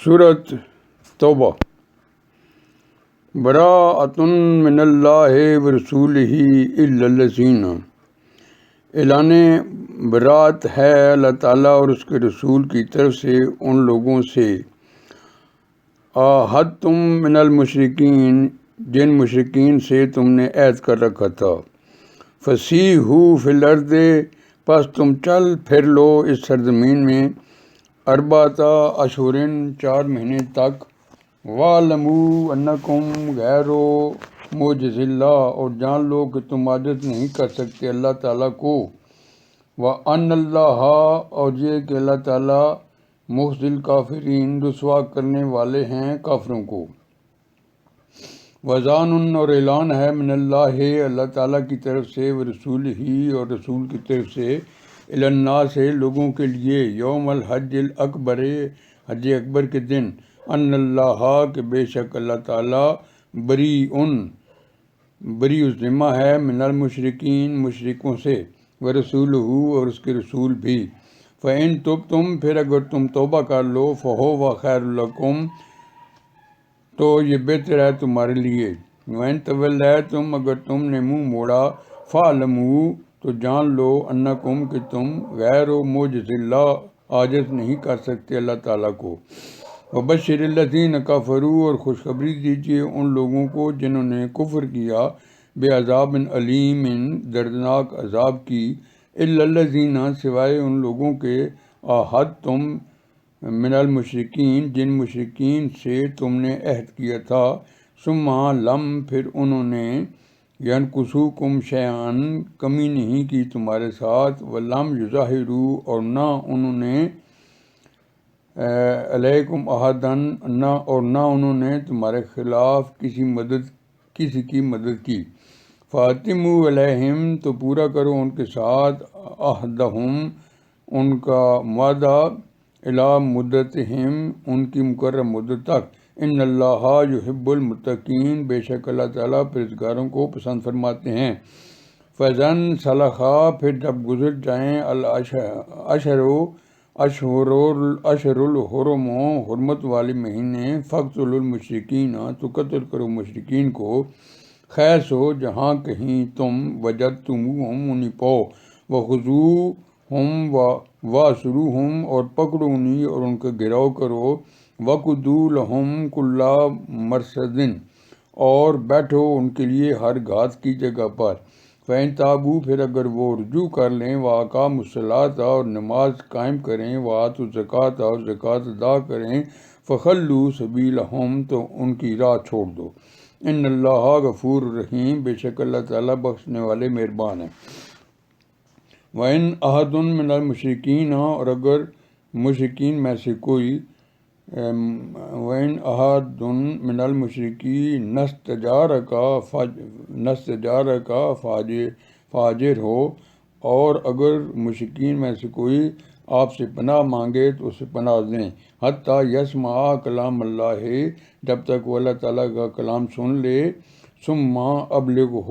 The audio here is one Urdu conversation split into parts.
سورۃ توبہ۔ براءۃ من اللہ ورسولہ الا الذین، اعلان برات ہے اللہ تعالیٰ اور اس کے رسول کی طرف سے ان لوگوں سے عاہدتم من المشرکین، جن مشرکین سے تم نے عہد کر رکھا تھا۔ فسیحوا فی الارض، پس تم چل پھر لو اس سرزمین میں، اربعۃ اشہر، 4 مہینے تک، وَاعْلَمُوا أَنَّكُمْ غَيْرُ مُعْجِزِي اللَّهِ، اور جان لو کہ تم عاجز نہیں کر سکتے اللہ تعالیٰ کو، وَأَنَّ اللَّهَ، اور یہ کہ اللہ تعالیٰ مخزی الکافرین، رسوا کرنے والے ہیں کافروں کو، وَأَذَانٌ، اور اعلان ہے، من اللہ، اللہ تعالیٰ کی طرف سے، ورسولہ، اور رسول کی طرف سے، الی الناس، لوگوں کے لیے، یوم الحج الاکبر، حج اکبر کے دن، ان اللہ، کہ بے شک اللہ تعالیٰ، بری الذمہ ہے، من المشرکین، مشرکوں سے، ورسولہ، اور اس کے رسول بھی، فَإِن تُبْتُمْ، پھر اگر تم توبہ کر لو، فَهُوَ خَيْرٌ لَكُمْ، تو یہ بہتر ہے تمہارے لیے، وَإِن تَوَلَّيْتُمْ، اگر تم نے منہ موڑا، فَاعْلَمُوا، تو جان لو، انکم، کہ تم غیر معجز اللہ، عاجز نہیں کر سکتے اللہ تعالیٰ کو، وبشر الذین کفروا، اور خوشخبری دیجیے ان لوگوں کو جنہوں نے کفر کیا، بعذاب علیم، دردناک عذاب کی، الا الذین، سوائے ان لوگوں کے، عاہدتم من المشرکین، جن مشرکین سے تم نے عہد کیا تھا، ثم لم، پھر انہوں نے، ینقصوکم شیئا، کمی نہیں کی تمہارے ساتھ، ولم یظاہروا، اور نہ انہوں نے، علیکم احدا، اور نہ انہوں نے تمہارے خلاف کسی کی مدد کی، فاتموا علیہم، تو پورا کرو ان کے ساتھ، عہدہم، ان کا معاہدہ، الی مدتہم، ان کی مقررہ مدت تک، ان اللہ یحب المتقین، بے شک اللہ تعالیٰ پرہیزگاروں کو پسند فرماتے ہیں، فَإِذَا انْسَلَخَا، پھر جب گزر جائیں، اشہر الحرم، حرمت والے مہینے، فَاقْتُلُوا الْمُشْرِكِينَ، تو قتل کرو مشرکین کو، خیس ہو جہاں کہیں تم وجدتموہم، انہیں پاؤ، وَخُذُوہم وَاسْرُوہم، اور پکڑو انہیں اور ان کا گھراؤ کرو، وَقُعُدُوا لَهُمْ كُلَّ مَرْصَدٍ، اور بیٹھو ان کے لیے ہر گھات کی جگہ پر، فَإِن تابوا، پھر اگر وہ رجوع کر لیں، وَأَقاموا الصَّلَاةَ، اور نماز قائم کریں، وَآتوا الزَّکَاةَ، اور زکوٰۃ ادا کریں، فَخَلُّوا سَبِیلَهُمْ، تو ان کی راہ چھوڑ دو، ان اللہ غفور رحیم، بے شک اللہ تعالیٰ بخشنے والے مہربان ہیں، وَإِنْ أَحَدٌ مِّنَ الْمُشْرِكِينَ، اور اگر مشرکین میں سے کوئی، وَإِنْ أَحَدٌ مِّنَ الْمُشْرِكِينَ نَسْتَجَارَكَ فَأَجِرْهُ، اور اگر مشرکین میں سے کوئی آپ سے پناہ مانگے تو اسے پناہ دیں، حتیٰ یسمع کلام اللہ، جب تک وہ اللہ تعالیٰ کا کلام سن لے، ثم ابلغہ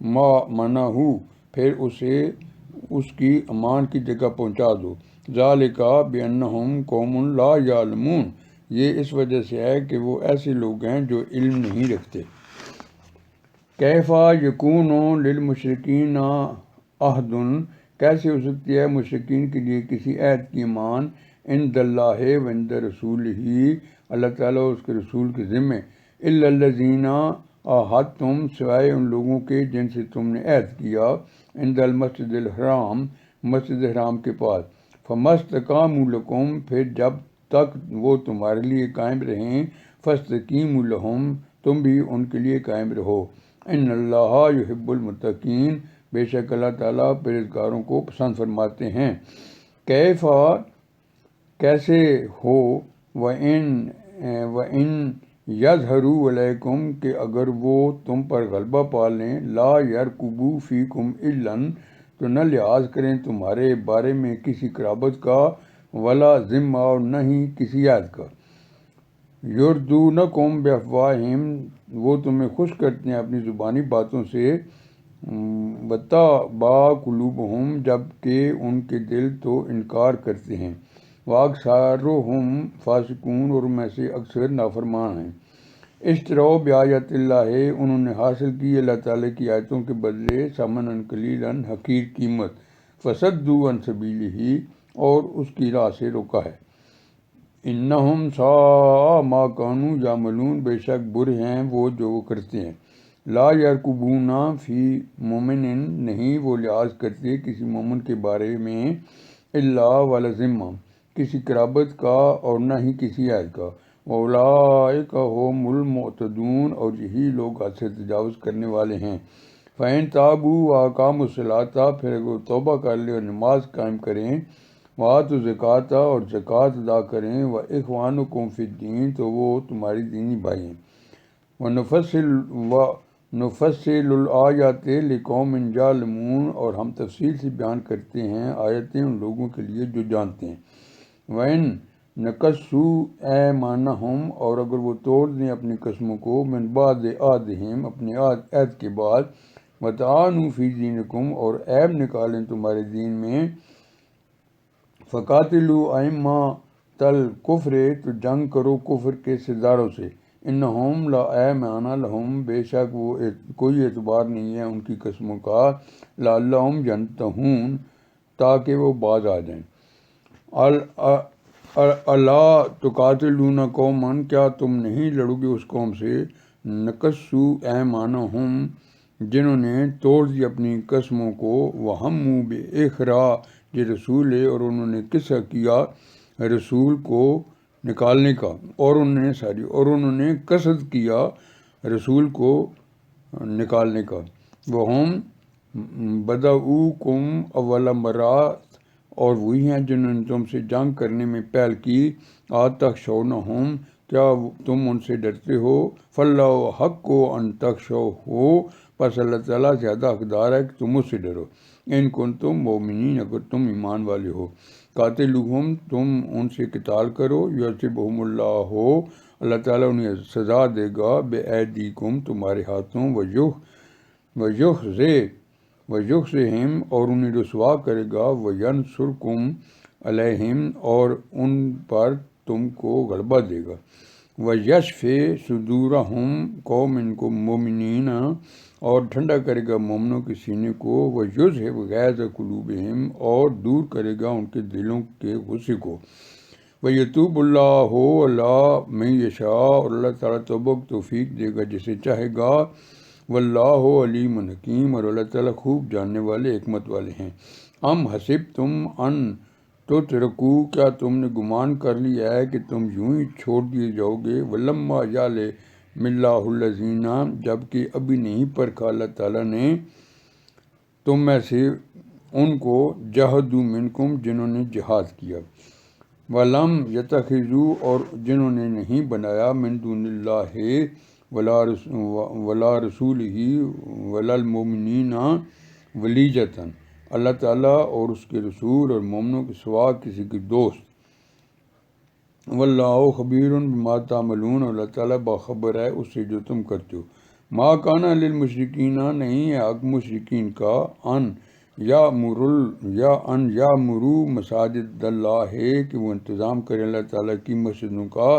مأمنہ، پھر اسے اس کی امان کی جگہ پہنچا دو، ذالک بأنہم قوم لا یعلمون، یہ اس وجہ سے ہے کہ وہ ایسے لوگ ہیں جو علم نہیں رکھتے، کیف یکون للمشرکین عہد، کیسے ہو سکتی ہے مشرکین کے لیے کسی عہد کی امان، عند اللہ وعند رسولہ، اللہ تعالیٰ اور اس کے رسول کے ذمے، الا الذین عاہدتم، سوائے ان لوگوں کے جن سے تم نے عہد کیا، عند المسجد الحرام، مسجد حرام کے پاس، فما استقاموا لکم، پھر جب تک وہ تمہارے لیے قائم رہیں، فاستقیموا لہم، تم بھی ان کے لیے قائم رہو، ان اللہ یحب المتقین، بے شک اللہ تعالیٰ پرہیزگاروں کو پسند فرماتے ہیں، کیف، کیسے ہو، وَإِنْ یظہروا علیکم، کہ اگر وہ تم پر غلبہ پا لیں، لا یرقبوا فیکم الا، تو نہ لحاظ کریں تمہارے بارے میں کسی قرابت کا، ولا ذمہ، اور نہ ہی کسی عہد کا، یردونکم بافواہہم، وہ تمہیں خوش کرتے ہیں اپنی زبانی باتوں سے، وتأبی قلوبہم، جب کہ ان کے دل تو انکار کرتے ہیں، واکثرہم فاسقون، اور میں سے اکثر نافرمان ہیں۔ اشتروا بآیات اللہ، انہوں نے حاصل کی اللہ تعالیٰ کی آیتوں کے بدلے ثمنا قلیلا، حقیر قیمت، فصدوا عن سبیلہ، اور اس کی راہ سے روکا ہے۔ انہم ساء ما کانوا یعملون، بے شک برے ہیں وہ جو وہ کرتے ہیں۔ لا یرقبون فی مومن، نہیں وہ لحاظ کرتے کسی مومن کے بارے میں، الا ولا ذمہ، کسی قرابت کا اور نہ ہی کسی عہد کا۔ اولئک هم المعتدون، اور یہی لوگ حد سے تجاوز کرنے والے ہیں۔ فإن تابوا وأقاموا الصلاۃ، پھر اگر وہ توبہ کر لیں اور نماز قائم کریں، وآتوا الزکوٰۃ، اور زکوٰۃ ادا کریں، وإخوانکم فی الدین، تو وہ تمہارے دینی بھائی ہیں۔ ونفصل الآیات لقوم یعلمون، اور ہم تفصیل سے بیان کرتے ہیں آیتیں ان لوگوں کے لیے جو جانتے ہیں۔ وَإِن نَكَثُوا أَيْمَانَهُمْ، اور اگر وہ توڑ دیں اپنی قسموں کو، من بعد عہدہم، اپنے عہد کے بعد، وَطَعَنُوا فِي دِينِكُمْ، اور عیب نکالیں تمہارے دین میں، فَقَاتِلُوا أَئِمَّةَ الْكُفْرِ، تو جنگ کرو کفر کے سرداروں سے، انہم لا ایمان لہم، بے شک وہ کوئی اعتبار نہیں ہے ان کی قسموں کا، لعلہم ینتہون، تاکہ وہ باز آ جائیں۔ الا تقاتلون قوما، کیا تم نہیں لڑو گے اس قوم سے، نکثوا ایمانہم، جنہوں نے توڑ دی اپنی قسموں کو، وہموا بإخراج رسول، اور انہوں نے قصہ کیا رسول کو نکالنے کا، اور انہوں نے قصد کیا رسول کو نکالنے کا۔ وہم بدؤکم اول مرہ، اور وہی ہیں جنہوں نے تم سے جنگ کرنے میں پہل کی، آتخشونہم، کیا تم ان سے ڈرتے ہو، فاللہ حق ان تخشوہ، پس اللہ تعالیٰ زیادہ حقدار ہے کہ تم اس سے ڈرو، ان کنتم مومنین، اگر تم ایمان والے ہو۔ قاتلوہم، تم ان سے قتال کرو، یعذبہم اللہ، اللہ تعالیٰ انہیں سزا دے گا، بِأَیدِیکم، تمہارے ہاتھوں، وَیُخْزِہِم، اور انہیں رسوا کرے گا، وَینصُرکم علیہم، اور ان پر تم کو غلبہ دے گا، وَیَشْفِ صُدُورَہم قَوْمٍ مُؤْمِنِینَ، اور ٹھنڈا کرے گا مومنوں کے سینے کو، وَیُذْہِبْ غَیظَ قُلُوبِہِم، اور دور کرے گا ان کے دلوں کے غصے کو، وَیَتُوبُ اللَّہُ عَلیٰ مَن یشاء، اور اللہ تعالیٰ توبہ کی توفیق دے گا جسے چاہے گا، واللہ علیم حکیم، اور اللہ تعالیٰ خوب جاننے والے حکمت والے ہیں۔ ام حسبتم ان تترکوا، کیا تم نے گمان کر لیا ہے کہ تم یوں ہی چھوڑ دیے جاؤ گے، ولما یعلم اللہ الذین، جبکہ ابھی نہیں پرکھا اللہ تعالیٰ نے تم میں سے ان کو، جاہدوا منکم، جنہوں نے جہاد کیا، وَلَمْ يَتَّخِذُوا، اور جنہوں نے نہیں بنایا، من دون اللہ، ولا رسولہ، ولا المؤمنین ولیجۃ، اللہ تعالیٰ اور اس کے رسول اور مومنوں کے سوا کسی کے دوست، واللہ خبیر بما تعملون، اللہ تعالیٰ باخبر ہے اس سے جو تم کرتے ہو۔ ما کان للمشرکین، نہیں ہے حق مشرکین کا، ان یامروا مساجد اللہ، کہ وہ انتظام کریں اللہ تعالیٰ کی مسجدوں کا،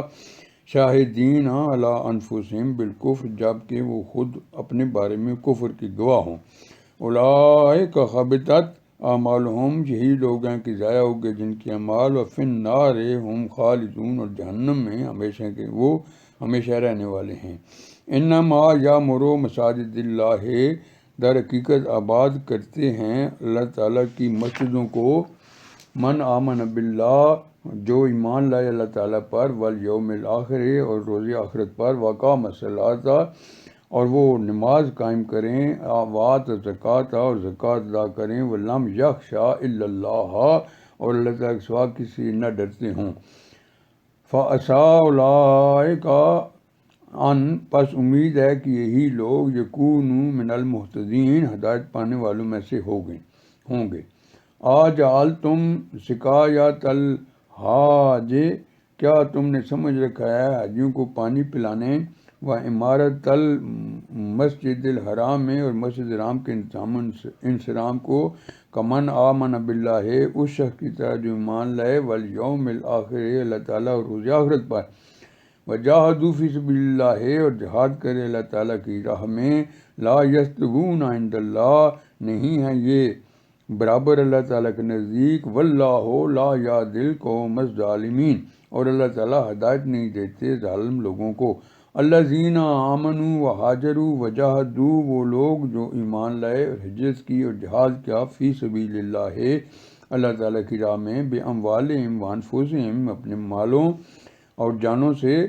شاہدین علی انفسہم بالکفر، جبکہ وہ خود اپنے بارے میں کفر کے گواہ ہوں۔ اولئک حبطت اعمالہم، یہی لوگ ہیں کہ ضائع ہو گئے جن کے اعمال، وفی النار ہم خالدون، اور جہنم میں ہمیشہ کے وہ ہمیشہ رہنے والے ہیں۔ انما یامر مساجد اللہ، در حقیقت آباد کرتے ہیں اللہ تعالیٰ کی مسجدوں کو، من آمن باللہ، جو ایمان لائے اللہ تعالیٰ پر، والیوم الآخر، اور روز آخرت پر، واقام الصلاۃ، اور وہ نماز قائم کریں، وآت الزکوٰۃ، اور زکوٰۃ ادا کریں، ولم یخشا الا اللہ، اور اللہ تعالیٰ کے سوا کسی سے نہ ڈرتے ہوں۔ فعسیٰ اولئک ان، پس امید ہے کہ یہی لوگ، یکونوا من المہتدین، ہدایت پانے والوں میں سے ہوں گے۔ اجعلتم سقایۃ الحاج، کیا تم نے سمجھ رکھا ہے حاجیوں کو پانی پلانے، و عمارت المسجد الحرام میں اور مسجد حرام کے انصرام کو کمن آمن باللہ اس شخص کی طرح جو ایمان لائے والیوم الآخر اللہ تعالیٰ اور روز آخرت پر وجاہدوا فی سبیل اللہ اور جہاد کرے اللہ تعالیٰ کی راہ میں لا یستوون عند اللہ نہیں ہیں یہ برابر اللہ تعالیٰ کے نزدیک واللہ لا یہدی القوم الظالمین اور اللہ تعالیٰ ہدایت نہیں دیتے ظالم لوگوں کو الذین آمنوا وہاجروا وجاہدوا وہ لوگ جو ایمان لائے اور ہجرت کی اور جہاد کیا فی سبیل اللہ اللہ تعالیٰ کی راہ میں باموالہم وانفسہم اپنے مالوں اور جانوں سے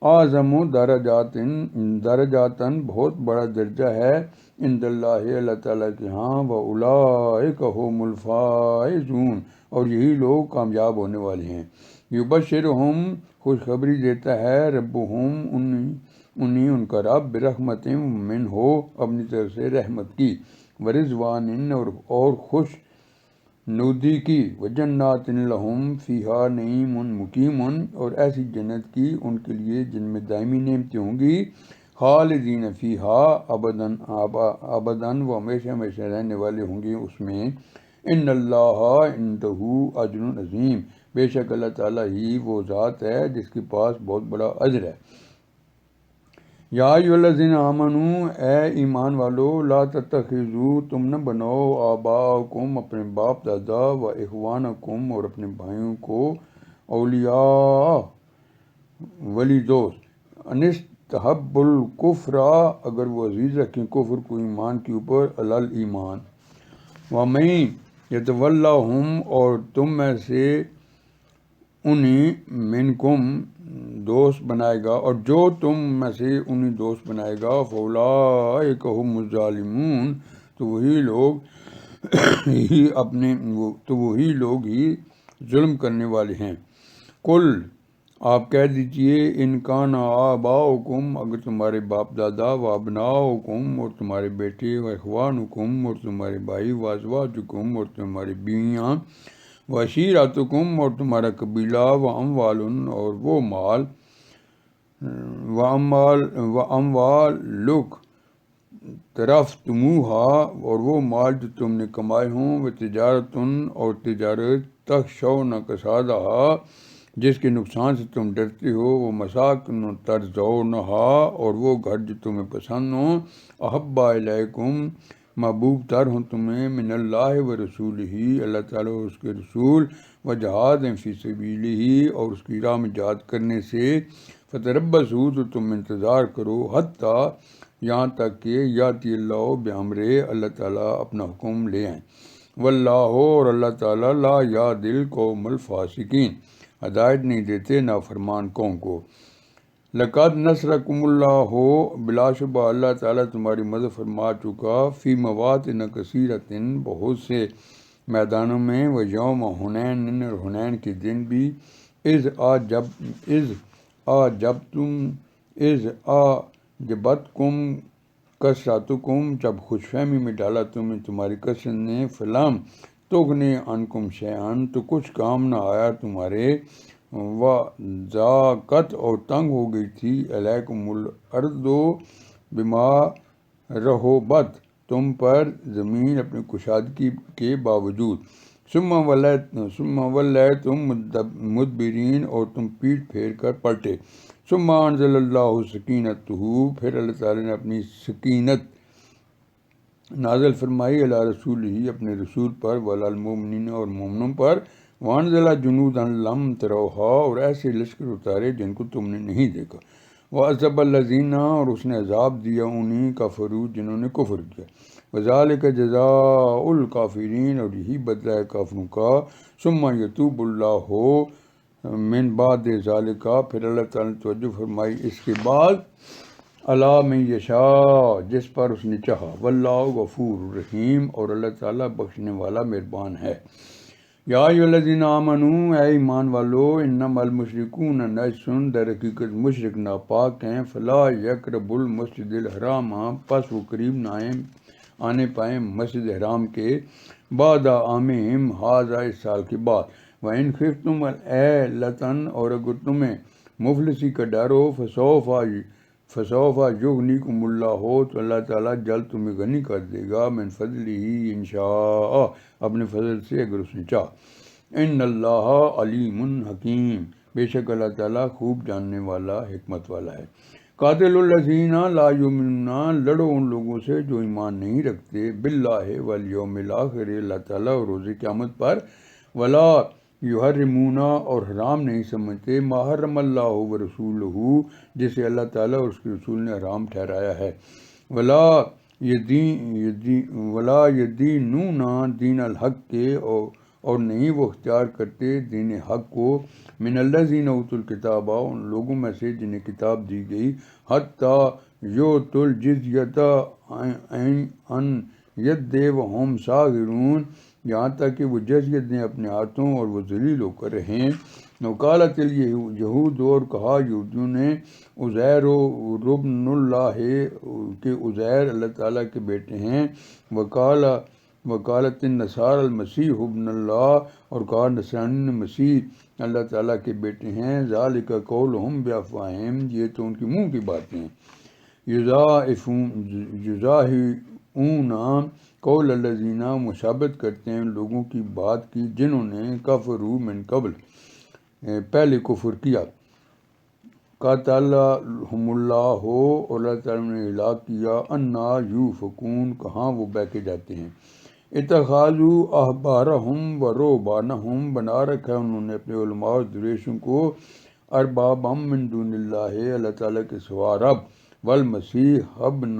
اعظم درجاتن بہت بڑا درجہ ہے عند اللہ اللہ تعالیٰ کے ہاں واولئک هم الفائزون اور یہی لوگ کامیاب ہونے والے ہیں یبشرہم خوشخبری دیتا ہے ربہم انہیں ان کا رب برحمت من ہو اپنی طرف سے رحمت کی ورضوان اور خوش نودی کی وجنات لہم فیہا نعیم مقیم اور ایسی جنت کی ان کے لیے جن میں دائمی نعمتیں ہوں گی خالدین فیہا ابداً وہ ہمیشہ ہمیشہ رہنے والے ہوں گے اس میں ان اللہ عندہ اجر عظیم بے شک اللہ تعالیٰ ہی وہ ذات ہے جس کے پاس بہت بڑا اجر ہے یا ایھا الذین آمنوا اے ایمان والو لا تتخذوا تم نہ بناؤ آباءکم اپنے باپ دادا و اخوانکم اور اپنے بھائیوں کو اولیاء ولی دوست انستحب الکفر اگر وہ عزیز رکھیں کفر کو ایمان کے اوپر علی الایمان ومن یتولہم اور تم میں سے انہیں منکم دوست بنائے گا اور جو تم میں سے انہیں دوست بنائے گا فاولئک هم الظالمون تو وہی لوگ ہی ظلم کرنے والے ہیں قل آپ کہہ دیجئے ان کان آباؤکم اگر تمہارے باپ دادا و ابناؤکم اور تمہارے بیٹے و اخوانکم اور تمہارے بھائی و ازواجکم اور تمہاری بیویاں وعشیرتکم اور تمہارا قبیلہ واموال اور وہ مال واموالک طرفتموہا اور وہ مال جو تم نے کمائے ہوں وتجارتن اور تجارت تخشون کسادہا جس کے نقصان سے تم ڈرتے ہو وہ مساکن ترضونہا اور وہ گھر جو تمہیں پسند ہوں احب الیکم محبوب تر ہوں تمہیں من اللہ و رسولہ اللہ تعالیٰ اور اس کے رسول و جہاد فی سبیلہ اور اس کی راہ میں جہاد کرنے سے فتربصوا تو تم انتظار کرو حتیٰ یہاں تک کہ یاتی اللہ بامرہ اللہ تعالیٰ اپنا حکم لے آئیں واللہ اور اللہ تعالیٰ لا یہدی القوم الفاسقین ہدایت نہیں دیتے نافرمان قوم کو لقد نصرکم اللہ بلا شبہ اللہ تعالیٰ تمہاری مدد فرما چکا فی مواطن کثیرۃ بہت سے میدانوں میں و یوم حنین اور حنین کے دن بھی اذ اعجبتکم کثرتکم جب خوش فہمی میں ڈالا تمہیں تمہاری کثرت نے فلم تغنی عنکم شیئا تو کچھ کام نہ آیا تمہارے وضاقت اور تنگ ہو گئی تھی علیکم الارض بما رحبت تم پر زمین اپنی کشادگی کے باوجود ثم ولیتم مدبرین اور تم پیٹھ پھیر کر پلٹے ثم انزل اللہ سکینتہ پھر اللہ تعالیٰ نے اپنی سکینت نازل فرمائی علی رسول ہی اپنے رسول پر وعلی المؤمنین اور مومنوں پر وانزل جنودا لم تروہا اور ایسے لشکر اتارے جن کو تم نے نہیں دیکھا وعذب الذین اور اس نے عذاب دیا انہیں کفروا جنہوں نے کفر کیا وذالک جزاء الکافرین اور یہی بدلہ ہے کافروں کا ثم یتوب اللہ من بعد ذالک پھر اللہ تعالیٰ نے توجہ فرمائی اس کے بعد علی من یشاء جس پر اس نے چاہا واللہ غفور رحیم اور اللہ تعالیٰ بخشنے والا مہربان ہے یا ایھا الذین آمنوا اے ایمان والو انما المشرکون نجس در حقیقت مشرک ناپاک ہیں فلا یقربوا المسجد الحرام پس وہ قریب نہ آنے پائیں مسجد حرام کے بعد عامہم ھذا اس سال کے بعد وَإِنْ خِفْتُمْ عَیْلَةً اور اگر تمہیں مفلسی کا ڈر ہو فسوف فسوف یغنیکم اللہ ہو تو اللہ تعالیٰ جلد تمہیں غنی کر دے گا من فضلہ انشاء اپنے فضل سے اگر اس نے چاہ ان اللہ علیم حکیم بے شک اللہ تعالیٰ خوب جاننے والا حکمت والا ہے قاتل الذین لا یؤمنون لڑو ان لوگوں سے جو ایمان نہیں رکھتے باللہ والیوم الآخر اللہ تعالیٰ اور روز قیامت پر ولا یحرمون اور حرام نہیں سمجھتے ما حرم اللہ و رسولہ جسے اللہ تعالیٰ اور اس کے رسول نے حرام ٹھہرایا ہے ولا یدینون دین الحق کے اور نہیں وہ اختیار کرتے دین حق کو من الذین اوتوا الکتاب ان لوگوں میں سے جنہیں کتاب دی گئی حتی یؤتوا الجزیۃ عن ید وہم صاغرون یہاں تک کہ وہ جزیت دیں اپنے ہاتھوں اور وہ ذلیل ہو کر رہیں وقالت الیہود اور کہا یہودیوں نے عزیر ابن اللہ کہ عزیر اللہ تعالیٰ کے بیٹے ہیں وکالت النصارى المسیح ابن اللہ اور کہا نصرانی نے مسیح اللہ تعالیٰ کے بیٹے ہیں ذالک قولہم بافواہہم یہ تو ان کے منہ کی باتیں ہیں یضاہئون قول الذین مشابہت کرتے ہیں لوگوں کی بات کی جنہوں نے کفروا من قبل پہلے کفر کیا قاتلہم اللہ ہو اور اللہ تعالیٰ نے ہلاک کیا انا یوفکون کہاں وہ بہکے جاتے ہیں اتخاذوا احبارہم و رہبانہم بنا رکھا ہے انہوں نے اپنے علماء اور درویشوں کو اربابا من دون اللہ اللہ تعالیٰ کے سوا رب والمسیح ابن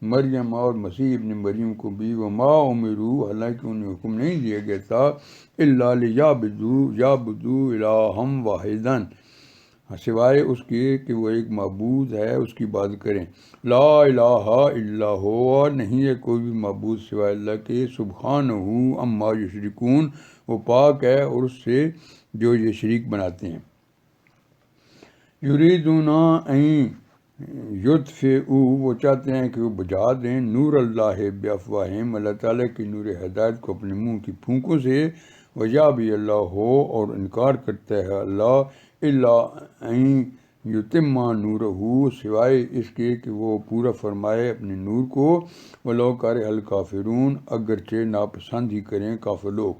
مریم اور مسیح ابن مریم کو بھی وما امروا حالانکہ انہیں حکم نہیں دیا گیا تھا الا لیعبدوا الہا واحدا سوائے اس کے کہ وہ ایک معبود ہے اس کی عبادت کریں لا الہ الا ہوا نہیں ہے کوئی بھی معبود سوائے اللہ کے سبحانہ عما یشرکون وہ پاک ہے اور اس سے جو یہ شریک بناتے ہیں یریدون ان یطفئوا وہ چاہتے ہیں کہ وہ بجھا دیں نور اللہ بافواہہم اللہ تعالیٰ کی نور ہدایت کو اپنے منہ کی پھونکوں سے ویابی اللہ ہو اور انکار کرتا ہے اللہ الا ان یتم نورہ سوائے اس کے کہ وہ پورا فرمائے اپنے نور کو ولو کرہ الکافرون اگرچہ ناپسند ہی کریں کافر لوگ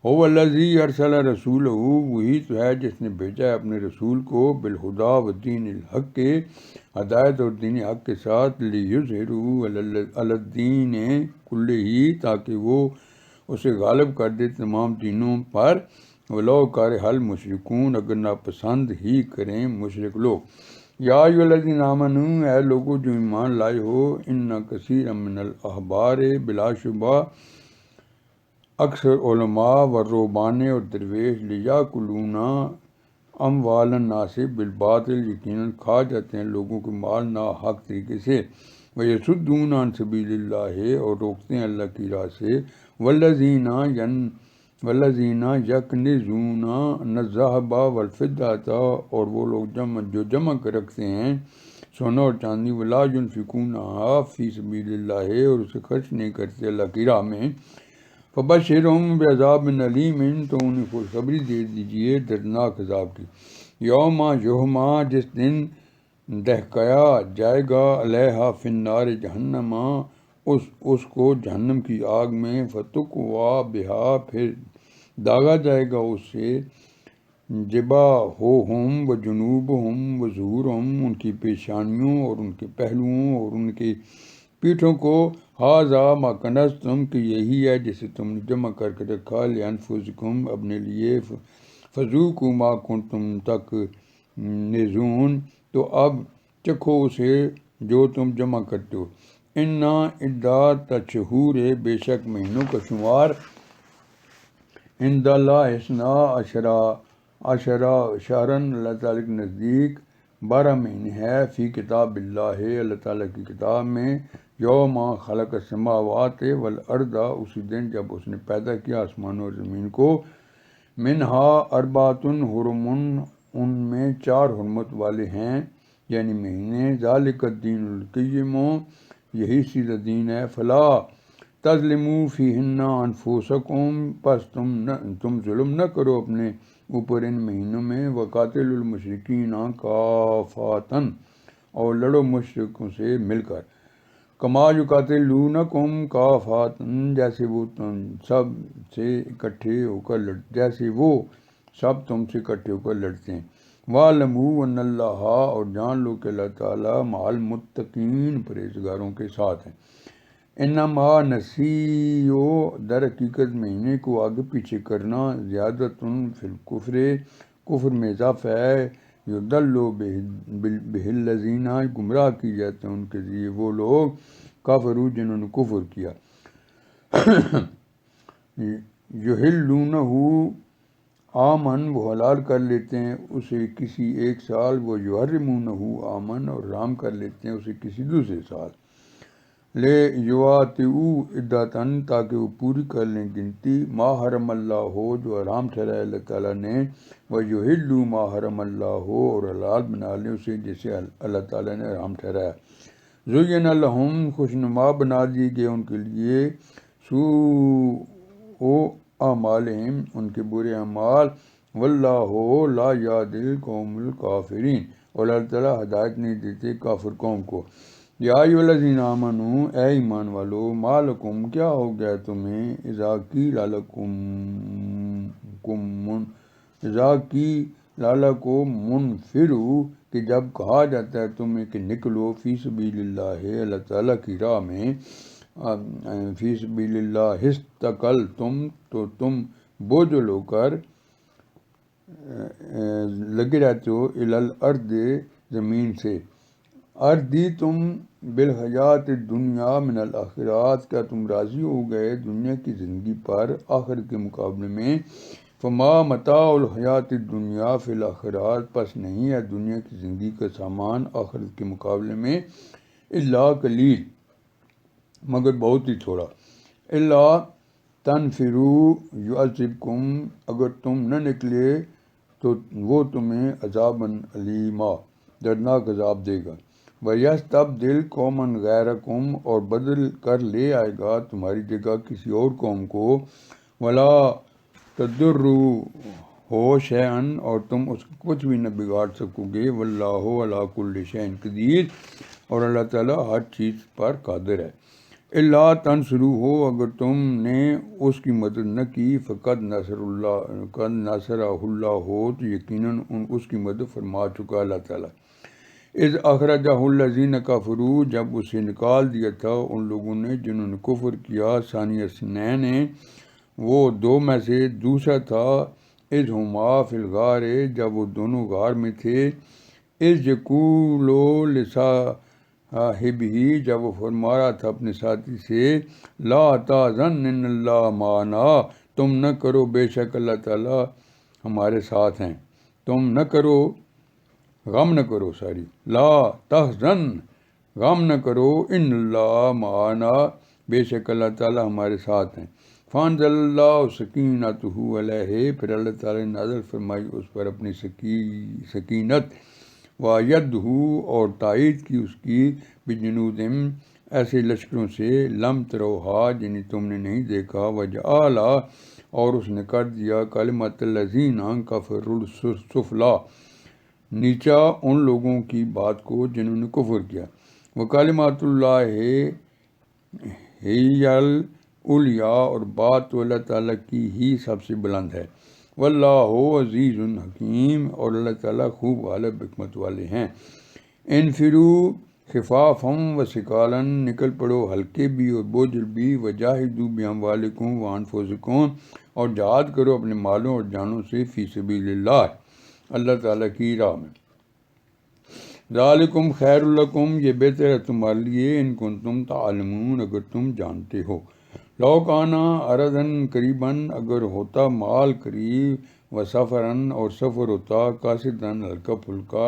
هو الذی ارسل رسولہ وہی تو ہے جس نے بھیجا ہے اپنے رسول کو بالہدیٰ والدین الحق کے ہدایت اور دین حق کے ساتھ لیظہرہ علی الدین کلہ تاکہ وہ اسے غالب کر دے تمام دینوں پر ولو کرہ المشرکون اگر ناپسند ہی کریں مشرک لوگ یا ایھا الذین آمنوا اے لوگو جو ایمان لائے ہو ان کثیرا من الاحبار بلا شبہ اکثر علماء و رہبان اور درویش لیاکلون اموال الناس بالباطل یقیناً کھا جاتے ہیں لوگوں کے مال ناحق طریقے سے ویصدون عن سبیل اللہ اور روکتے ہیں اللہ کی راہ سے والذین یکنزون الذہب والفضة اور وہ لوگ جو جمع کر رکھتے ہیں سونا اور چاندی ولا ینفقونھا فی سبیل اللہ اور اسے خرچ نہیں کرتے اللہ کی راہ میں فبشرہم بعذاب علیم تو انہیں خوشخبری دے دیجیے دردناک عذاب کی یوم یحمہ جس دن دہکایا جائے گا علیہا فی النار جہنم اس کو جہنم کی آگ میں فتکوا بہا پھر داغا جائے گا اس سے جباہہم و جنوبہم و ظہورہم ان کی پیشانیوں اور ان کے پہلوؤں اور ان کی پیٹھوں کو ھذا ما کنزتم کہ یہی ہے جسے تم نے جمع کر کے رکھا لانفسکم اپنے لیے فذوقوا ما کنتم تکنزون تو اب چکھو اسے جو تم جمع کرتے ہو انا عدۃ الشہور بے شک مہینوں کا شمار عند اللہ اثنا عشرہ شہرن اللہ تعالیٰ کے نزدیک 12 مہینے ہے فی کتاب اللہ اللہ تعالیٰ کی کتاب میں یوم خلق السماوات والارض اسی دن جب اس نے پیدا کیا آسمانوں اور زمین کو منہا اربعۃ حرم ان میں 4 حرمت والے ہیں یعنی مہینے ذالک الدین القیم یہی سیدھا دین ہے فلا تظلموا فیہن انفسکم پس تم ظلم نہ کرو اپنے اوپر ان مہینوں میں وقاتل المشرکین کافاتن اور لڑو مشرکوں سے مل کر، کما یقاتلونکم کافاتن، جیسے وہ سب سے اکٹھے ہو کر لڑتے ہیں، وَاعْلَمُوا أَنَّ اللَّهَ، اور جان لو کہ اللہ تعالیٰ مع المتقین، پرہیزگاروں کے ساتھ ہیں۔ انما نسیو، در حقیقت مہینے کو آگے پیچھے کرنا، زیادتن فی الکفر، کفر میں اضافہ ہے، یضل بہ الذین، گمراہ کی جاتے ہیں ان کے ذریعے وہ لوگ، کفروا جنہوں نے کفر کیا، یحلونہ عامن، وہ حلال کر لیتے ہیں اسے کسی ایک سال، وہ یحرمونہ عامن، اور حرام کر لیتے ہیں اسے کسی دوسرے سال، لے یواتئوا عدتن، تاکہ وہ پوری کر لیں گنتی، ما حرم اللہ ہو، جو حرام ٹھہرایا اللہ تعالیٰ نے، وَيُحِلُّوا ما حرم اللہ ہو، اور حلال بنا لیں اسے جسے اللہ تعالیٰ نے حرام ٹھہرایا۔ زُيِّنَ لَهُمْ، خوشنما بنا دیے گئے ان کے لیے، سوء اعمالہم، ان کے برے اعمال، واللہ لا یہدی القوم الکافرین، اور اللہ تعالیٰ ہدایت نہیں دیتے کافر قوم کو۔ یا ایھا الذین آمنوا، اے ایمان والو، ما لکم، کیا ہو گیا تمہیں، اذا قیل لکم منفروا، کہ جب کہا جاتا ہے تمہیں کہ نکلو، فی سبیل اللہ، اللہ تعالیٰ کی راہ میں، فی سبیل اللہ استقلتم، تو تم بوجھل ہو کر لگے رہتے ہو، الی الارض، زمین سے، اردی تم بالحیات الدنیا من الاخرات، کیا تم راضی ہو گئے دنیا کی زندگی پر آخرت کے مقابلے میں، فما متاع الحیات الدنیا فی الاخرات، پس نہیں ہے دنیا کی زندگی کا سامان آخرت کے مقابلے میں، الا قلیل، مگر بہت ہی تھوڑا، الا تنفروا یعذبکم، اگر تم نہ نکلے تو وہ تمہیں عذاباً علیما، دردناک عذاب دے گا، وَيَسْتَبْدِلْ قَوْمًا غَيْرَكُمْ، اور بدل کر لے آئے گا تمہاری جگہ کسی اور قوم کو، وَلَا تَضُرُّوهُ شَيْئًا، اور تم اس کو کچھ بھی نہ بگاڑ سکو گے، وَاللَّهُ عَلَىٰ كُلِّ شَيْءٍ قَدِيرٌ، اور اللہ تعالیٰ ہر چیز پر قادر ہے۔ اِلَّا تَنْصُرُوهُ، اگر تم نے اس کی مدد نہ کی، فقد نصرہ اللہ، تو یقیناً اس کی مدد فرما چکا اللہ تعالیٰ۔ اذ اخرجہ الذین کفروا، جب اسے نکال دیا تھا ان لوگوں نے جنہوں نے کفر کیا، ثانی اثنین، وہ دو میں سے دوسرا تھا، اذ ہما فی الغار، جب وہ دونوں غار میں تھے، اذ یقول لصاحبہ، جب وہ فرما رہا تھا اپنے ساتھی سے، لا تحزن ان اللہ معنا، تم نہ کرو، بے شک اللہ تعالیٰ ہمارے ساتھ ہیں، تم نہ کرو، غم نہ کرو، لا تحزن، غم نہ کرو، ان اللہ معنا، بے شک اللہ تعالیٰ ہمارے ساتھ ہیں، فانزل اللہ سکینتہ علیہ، پھر اللہ تعالیٰ نے نازل فرمائی اس پر اپنی سکینت، وایدہ، اور تائید کی اس کی، بجنود، ایسے لشکروں سے، لم تروہا، جنہیں تم نے نہیں دیکھا، وجعل، اور اس نے کر دیا، کلمۃ الذین کفروا السفلی، نیچا ان لوگوں کی بات کو جنہوں نے کفر کیا، وکلمۃ اللہ ہی العلیٰ، اور بات تو اللہ تعالیٰ کی ہی سب سے بلند ہے، واللہ عزیز حکیم، اور اللہ تعالیٰ خوب غالب حکمت والے ہیں۔ انفروا خفافا وثقالا، نکل پڑو ہلکے بھی اور بوجھل بھی، وجاہدوا باموالکم وانفسکم، اور جہاد کرو اپنے مالوں اور جانوں سے، فی سبیل اللہ، اللہ تعالیٰ کی راہ میں، ذالکم خیر لکم، یہ بہتر ہے تمہارے لیے، ان کنتم تعلمون، اگر تم جانتے ہو، لو کانا ارضاً قریباً، اگر ہوتا مال قریب، وسفراً، اور سفر ہوتا، قاصداً ہلکا پھلکا،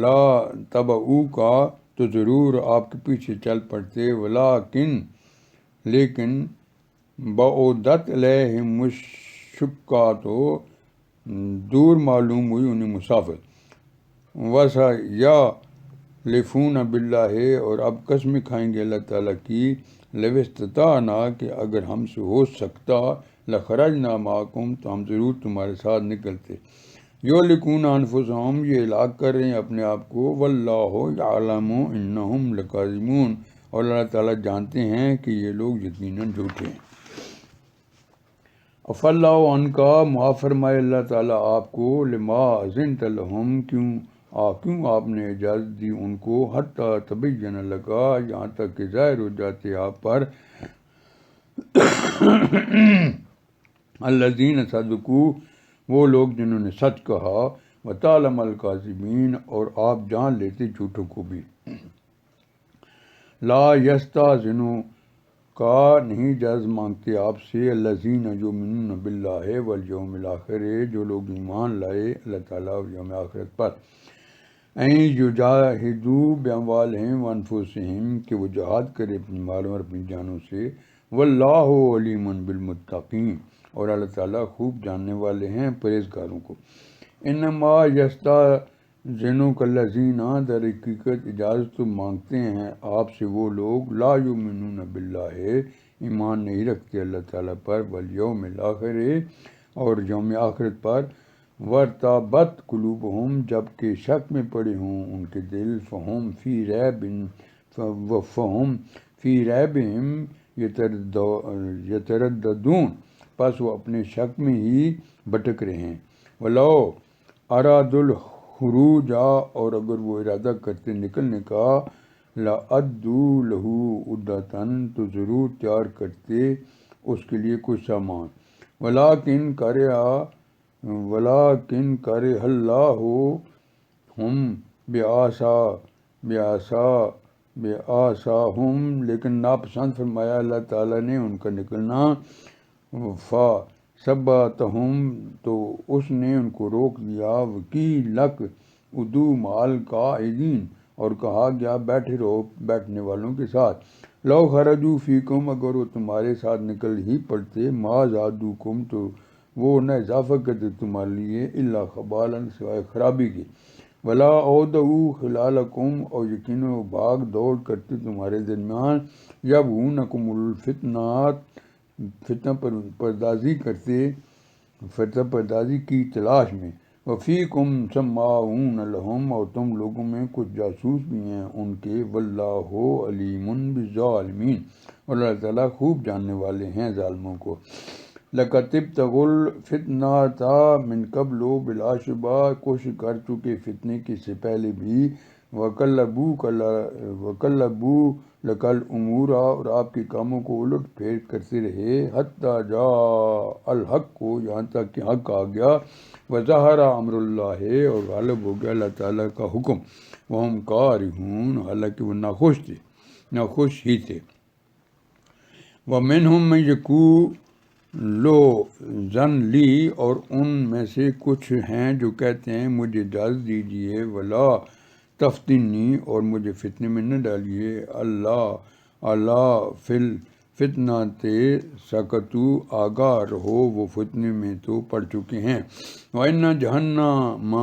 لا تبعوک، تو ضرور آپ کے پیچھے چل پڑتے، لیکن بعودت علیہم الشقۃ، دور معلوم ہوئی انہیں مسافت، وسیحلفون باللہ، اور اب قسمیں کھائیں گے اللہ تعالیٰ کی، لو استطعنا، کہ اگر ہم سے ہو سکتا، لخرجنا معکم، تو ہم ضرور تمہارے ساتھ نکلتے، یہلکون انفسہم، یہ ہلاک کر رہے ہیں اپنے آپ کو، واللہ یعلم انہم لکاذبون، اور اللہ تعالیٰ جانتے ہیں کہ یہ لوگ یقیناً جھوٹے ہیں۔ عفی اللہ عنکا، معاف فرمائے اللہ تعالیٰ آپ کو، لما اذنت لہم، کیوں آپ نے اجازت دی ان کو، حتی تبین لکا، یہاں تک کہ ظاہر ہو جاتے آپ پر، الذین صدقوا، وہ لوگ جنہوں نے سچ کہا، وتعلم الکاذبین، اور آپ جان لیتے جھوٹوں کو بھی۔ لا یستأذنوا کا نہیں اجازت مانگتے آپ سے، الذین یؤمنون باللہ والیوم الآخر، جو لوگ ایمان لائے اللہ تعالیٰ اور یوم آخرت پر، این یجاہدوا باموالہم وانفسہم، کہ وہ جہاد کرے اپنی مالوں اور اپنی جانوں سے، واللہ علیم بالمتقین، اور اللہ تعالیٰ خوب جاننے والے ہیں پرہیزگاروں کو۔ انما یستأذنک الذین، در حقیقت اجازت تو مانگتے ہیں آپ سے وہ لوگ، لا یؤمنون باللہ، ایمان نہیں رکھتے اللہ تعالیٰ پر، والیوم الآخر، اور یوم آخرت پر، وارتابت قلوبہم، جبکہ شک میں پڑے ہوں ان کے دل، فہم فی ریبہم یترددون، پس وہ اپنے شک میں ہی بھٹک رہے ہیں۔ ولو اراد الخروج، اور اگر وہ ارادہ کرتے نکلنے کا، لَأَعَدُّوا لَهُ عُدَّةً، تو ضرور تیار کرتے اس کے لیے کچھ سامان، وَلَٰكِن كَرِهَ اللَّهُ ہم بِعَاصَاهُمْ، لیکن ناپسند فرمایا اللہ تعالیٰ نے ان کا نکلنا، فَثَبَّتَهُمْ، تو اس نے ان کو روک دیا، وَقِيلَ اقْعُدُوا مَعَ الْقَاعِدِينَ، اور کہا گیا بیٹھے رہو بیٹھنے والوں کے ساتھ، لَوْ خَرَجُوا فِيكُمْ، اگر وہ تمہارے ساتھ نکل ہی پڑتے، مَا زَادُوكُمْ، تو وہ نہ اضافہ کرتے تمہارے لیے، الا خبالا، سوائے خرابی کے، ولا اودعوا خلالکم، اور یقیناً وہ بھاگ دوڑ کرتے تمہارے درمیان، یبغونکم الفتنات، فتنہ پردازی کی تلاش میں، وفیکم سماعون لہم، اور تم لوگوں میں کچھ جاسوس بھی ہیں ان کے، واللہ علیم بالظالمین، اور اللہ تعالیٰ خوب جاننے والے ہیں ظالموں کو۔ لَقَدِ ابْتَغُوا الْفِتْنَةَ مِن قَبْلُ، بلا شبہ کوشش کر چکے فتنے کے سے پہلے بھی، وَقَلَّبُوا لَكَ الْأُمُورَ، اور آپ کے کاموں کو الٹ پھیر کرتے رہے، حَتَّى جَاءَ الْحَقُّ، یہاں تک کہ حق آ گیا، وَظَهَرَ أَمْرُ اللَّهِ، اور غالب ہو گیا اللہ تعالیٰ کا حکم، وَهُمْ كَارِهُونَ، حالانکہ وہ ناخوش ہی تھے۔ وَمِنْهُم مَّن يَقُولُ ذن لی، اور ان میں سے کچھ ہیں جو کہتے ہیں مجھے اجازت دیجیے، ولا تفتنی، اور مجھے فتنے میں نہ ڈالیے، اللہ فی الفتنۃ سقطوا، آگاہ رہو وہ فتنے میں تو پڑ چکے ہیں، وَإِنَّ جَهَنَّمَ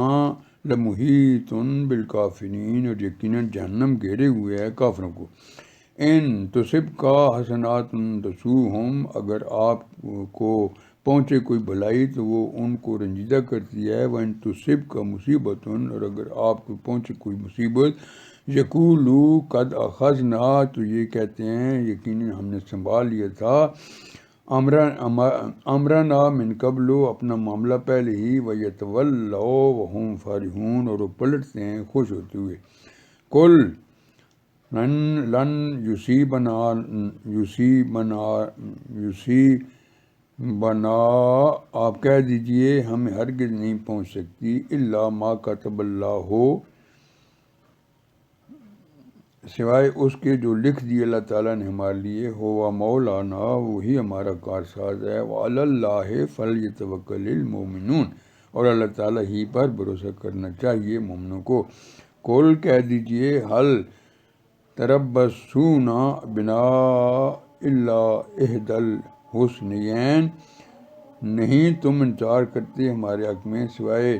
لَمُحِيطٌ بِالْكَافِرِينَ، اور یقیناً جہنم گھیرے ہوئے ہے کافروں کو۔ ان تصبکا حسنات تسوہم، اگر آپ کو پہنچے کوئی بھلائی تو وہ ان کو رنجیدہ کرتی ہے، وَإِن تصبکا مصیبت، اور اگر آپ کو پہنچے کوئی مصیبت، یقولوا قد اخذنا، تو یہ کہتے ہیں یقیناً ہم نے سنبھال لیا تھا، امرنا من قبل، اپنا معاملہ پہلے ہی، وَيَتَوَلَّوْا وَهُمْ فَرِحُونَ، اور وہ پلٹتے ہیں خوش ہوتے ہوئے۔ قل لن یصیبنا، آپ کہہ دیجئے ہمیں ہرگز نہیں پہنچ سکتی، الا ما کتب اللہ، سوائے اس کے جو لکھ دی اللہ تعالیٰ نے ہمارے لیے، ہوا مولانا، وہی ہمارا کارساز ہے، وعلی اللہ فلیتوکل المؤمنون، اور اللہ تعالیٰ ہی پر بھروسہ کرنا چاہیے مومنوں کو۔ قل کہہ دیجئے حل تربصون بنا الا احدی الحسنیین، نہیں تم انتظار کرتے ہمارے حق میں سوائے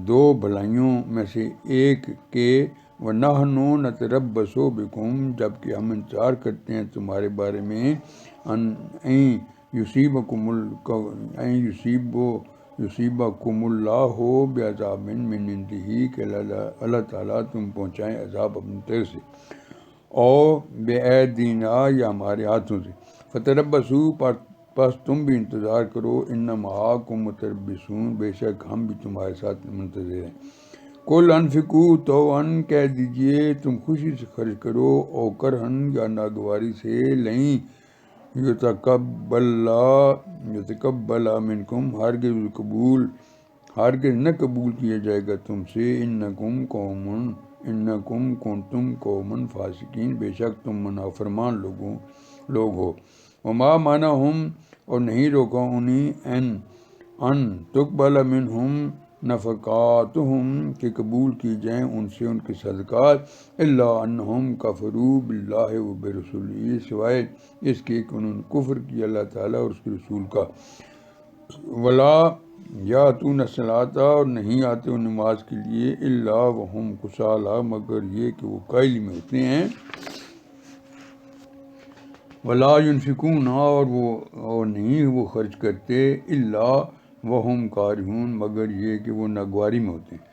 دو بھلائیوں میں سے ایک کے، وَنَحْنُ نَتَرَبَّصُ بِكُمْ، جبکہ ہم انتظار کرتے ہیں تمہارے بارے میں، ان یصیبکم اللہ بعذاب من عنده کہ اللہ تعالیٰ تم پہنچائیں عذاب اپنی طرف سے، اور بِأَيْدِینَا یا ہمارے ہاتھوں سے، فتربصوا پس تم بھی انتظار کرو، اِنَّ مَعَکُم مُتَرَبِّصُونَ بے شک ہم بھی تمہارے ساتھ منتظر ہیں۔ قُلْ انفقوا طوعاً کہہ دیجئے تم خوشی سے خرچ کرو، او کرہن یا ناگواری سے، لئن یتقبل منکم ہرگز نہ قبول کیا جائے گا تم سے، انکم کنتم قوما فاسقین بے شک تم نافرمان لوگ ہو۔ وما منعہم اور نہیں روکا انہیں ان تقبل منہم نفقاتہم کہ قبول کی جائیں ان سے ان کے صدقات، الا انہم کفروا باللہ وبرسولہ سوائے اس کے کہ انہوں نے کفر کیا اللہ تعالیٰ اور اس کے رسول کا، ولا یاتون الصلاۃ اور نہیں آتے وہ نماز کے لیے، الا وہم کسالى مگر یہ کہ وہ کائلی میں ہوتے ہیں، ولا ينفقون اور نہیں وہ خرچ کرتے، الا وہم کارہون مگر یہ کہ وہ ناگواری میں ہوتے ہیں،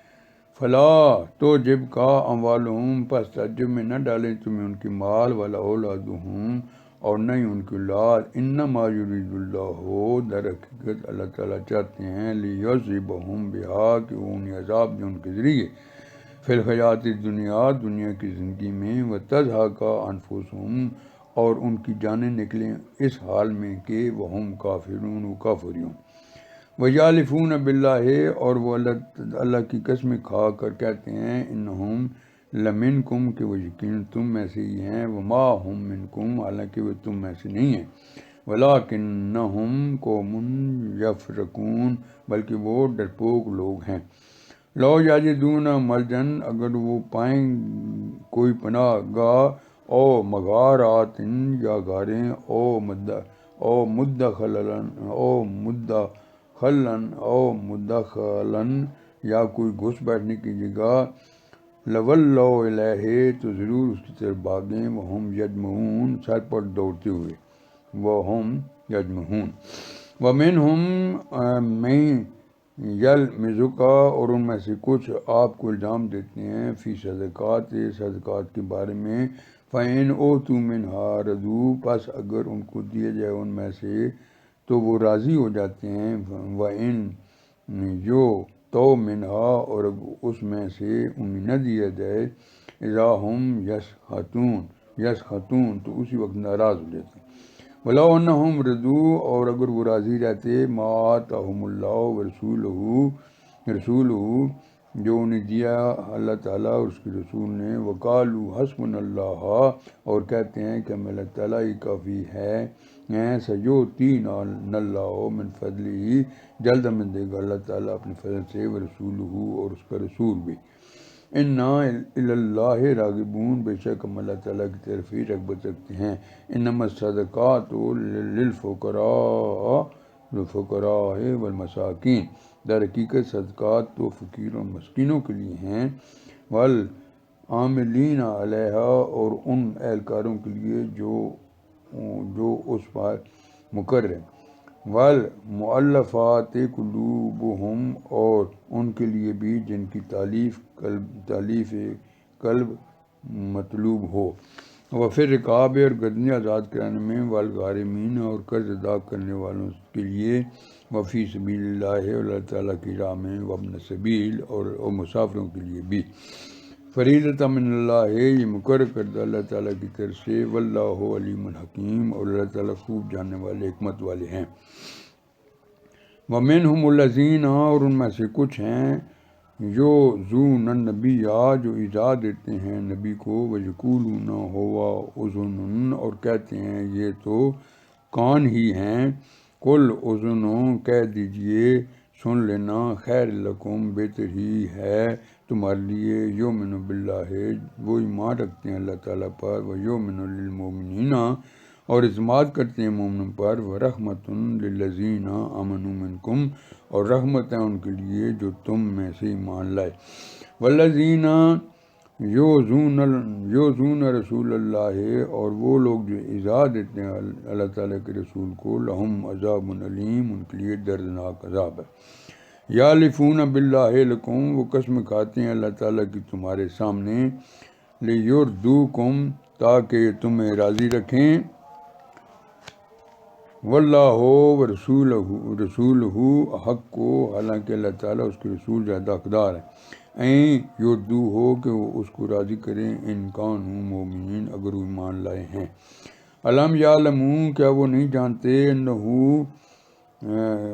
فلا تو جب کا اموالہم پس تعجب میں نہ ڈالیں تمہیں ان کے مال، ولا اولادہم اور نہ ہی ان کی اولاد، انما یرید اللہ در حقیقت اللہ تعالیٰ چاہتے ہیں، لیعذبہم بہا کہ وہ انہیں عذاب دیں ان کے ذریعے، فی الحیات الدنیا دنیا کی زندگی میں، وتزہق انفسہم اور ان کی جانیں نکلیں اس حال میں کہ وہم کافرون وہ کافر ہوں، ویحلفون باللہ اور وہ اللہ کی قسمیں کھا کر کہتے ہیں، انہم لمنکم کہ وہ یقین تم میں سے ہی ہیں، وما ہم منکم حالانکہ وہ تم میں سے نہیں ہیں، ولکنہم قوم یفرقون بلکہ وہ ڈرپوک لوگ ہیں، لو یجدون ملجن اگر وہ پائیں کوئی پناہ گاہ، او مغارات یا غاریں، او مدخلن یا کوئی گھس بیٹھنے کی جگہ، لولوا الیہ تو ضرور اس کی طرف بھاگیں، وہم یجمعون سر پر دوڑتے ہوئے، وہم یجمعون، ومنہم من یلمزک اور ان میں سے کچھ آپ کو الزام دیتے ہیں، فی صدقات کے بارے میں، فَإِنْ أُوتُوا مِنْهَا رَضُوا پس اگر ان کو دیا جائے ان میں سے تو وہ راضی ہو جاتے ہیں، وَإِنْ يُؤْتَوْا مِنْهَا اور اس میں سے انہیں نہ دیا جائے، اذا ہم یسخطون تو اسی وقت ناراض ہو جاتے ہیں، وَلَوْ أَنَّهُمْ رَضُوا اور اگر وہ راضی رہتے، مَا آتَاهُمُ اللَّهُ وَرَسُولُهُ جو انہیں دیا اللہ تعالیٰ اور اس کے رسول نے، وَقَالُوا حَسْبُنَا اللَّهُ اور کہتے ہیں کہ ہمیں اللہ تعالیٰ ہی کافی ہے، سَيُؤْتِينَا اللَّهُ مِنْ فَضْلِهِ جلد ہمیں دے گا اللہ تعالیٰ اپنے فضل سے، وَرَسُولُهُ اور اس کا رسول بھی، اِنَّا إِلَى اللَّهِ راغبون بے شک ہم اللہ تعالیٰ کی طرف ہی رغبت رکھتے ہیں، إِنَّمَا الصَّدَقَاتُ للفقراء والمساکین در حقیقت صدقات تو فقیروں اور مسکینوں کے لیے ہیں، والعاملین علیہا اور ان اہلکاروں کے لیے جو اس پر مقرر ہیں، والمؤلفات قلوبہم اور ان کے لیے بھی جن کی تالیف قلب مطلوب ہو، وفی الرقاب اور گردنیں آزاد کرانے میں، والغارمین اور قرض ادا کرنے والوں کے لیے، وفی سبیل اللہ اور اللہ تعالیٰ کی راہ میں، وابن السبیل اور مسافروں کے لیے بھی، فریضۃ من اللہ یہ مقرر کردہ اللہ تعالیٰ کی طرف سے، واللہ علیم حکیم اور اللہ تعالیٰ خوب جاننے والے حکمت والے ہیں، ومنہم الذین اور ان میں سے کچھ ہیں، یؤذون النبی جو ایذا دیتے ہیں نبی کو، ویقولون ہوا اذن اور کہتے ہیں یہ تو کان ہی ہیں، قل اذن کہہ دیجئے سن لینا، خیر لکم بہتر ہی ہے تمہارے لیے، یؤمن باللہ وہ ایمان رکھتے ہیں اللہ تعالیٰ پر، ویؤمن للمؤمنین اور اعتماد کرتے ہیں مومنوں پر، ورحمۃ للذین آمنوا منکم اور رحمت ہے ان کے لیے جو تم میں سے ایمان لائے، والذین یؤذون رسول اللہ اور وہ لوگ جو ایذا دیتے ہیں اللہ تعالیٰ کے رسول کو، لہم عذاب علیم ان کے لیے دردناک عذاب ہے، یالفون باللہ لکم، وہ قسم کھاتے ہیں اللہ تعالیٰ کی تمہارے سامنے، لیردوکم، تاکہ تمہیں راضی رکھیں، واللہ و رسولہ حق کو، حالانکہ اللہ تعالیٰ اس کے رسول زیادہ حقدار ہیں، یردو ہو کہ وہ اس کو راضی کریں، ان کانوا مومنین، اگر وہ ایمان لائے ہیں۔ علم یعلمون، کیا وہ نہیں جانتے، انہو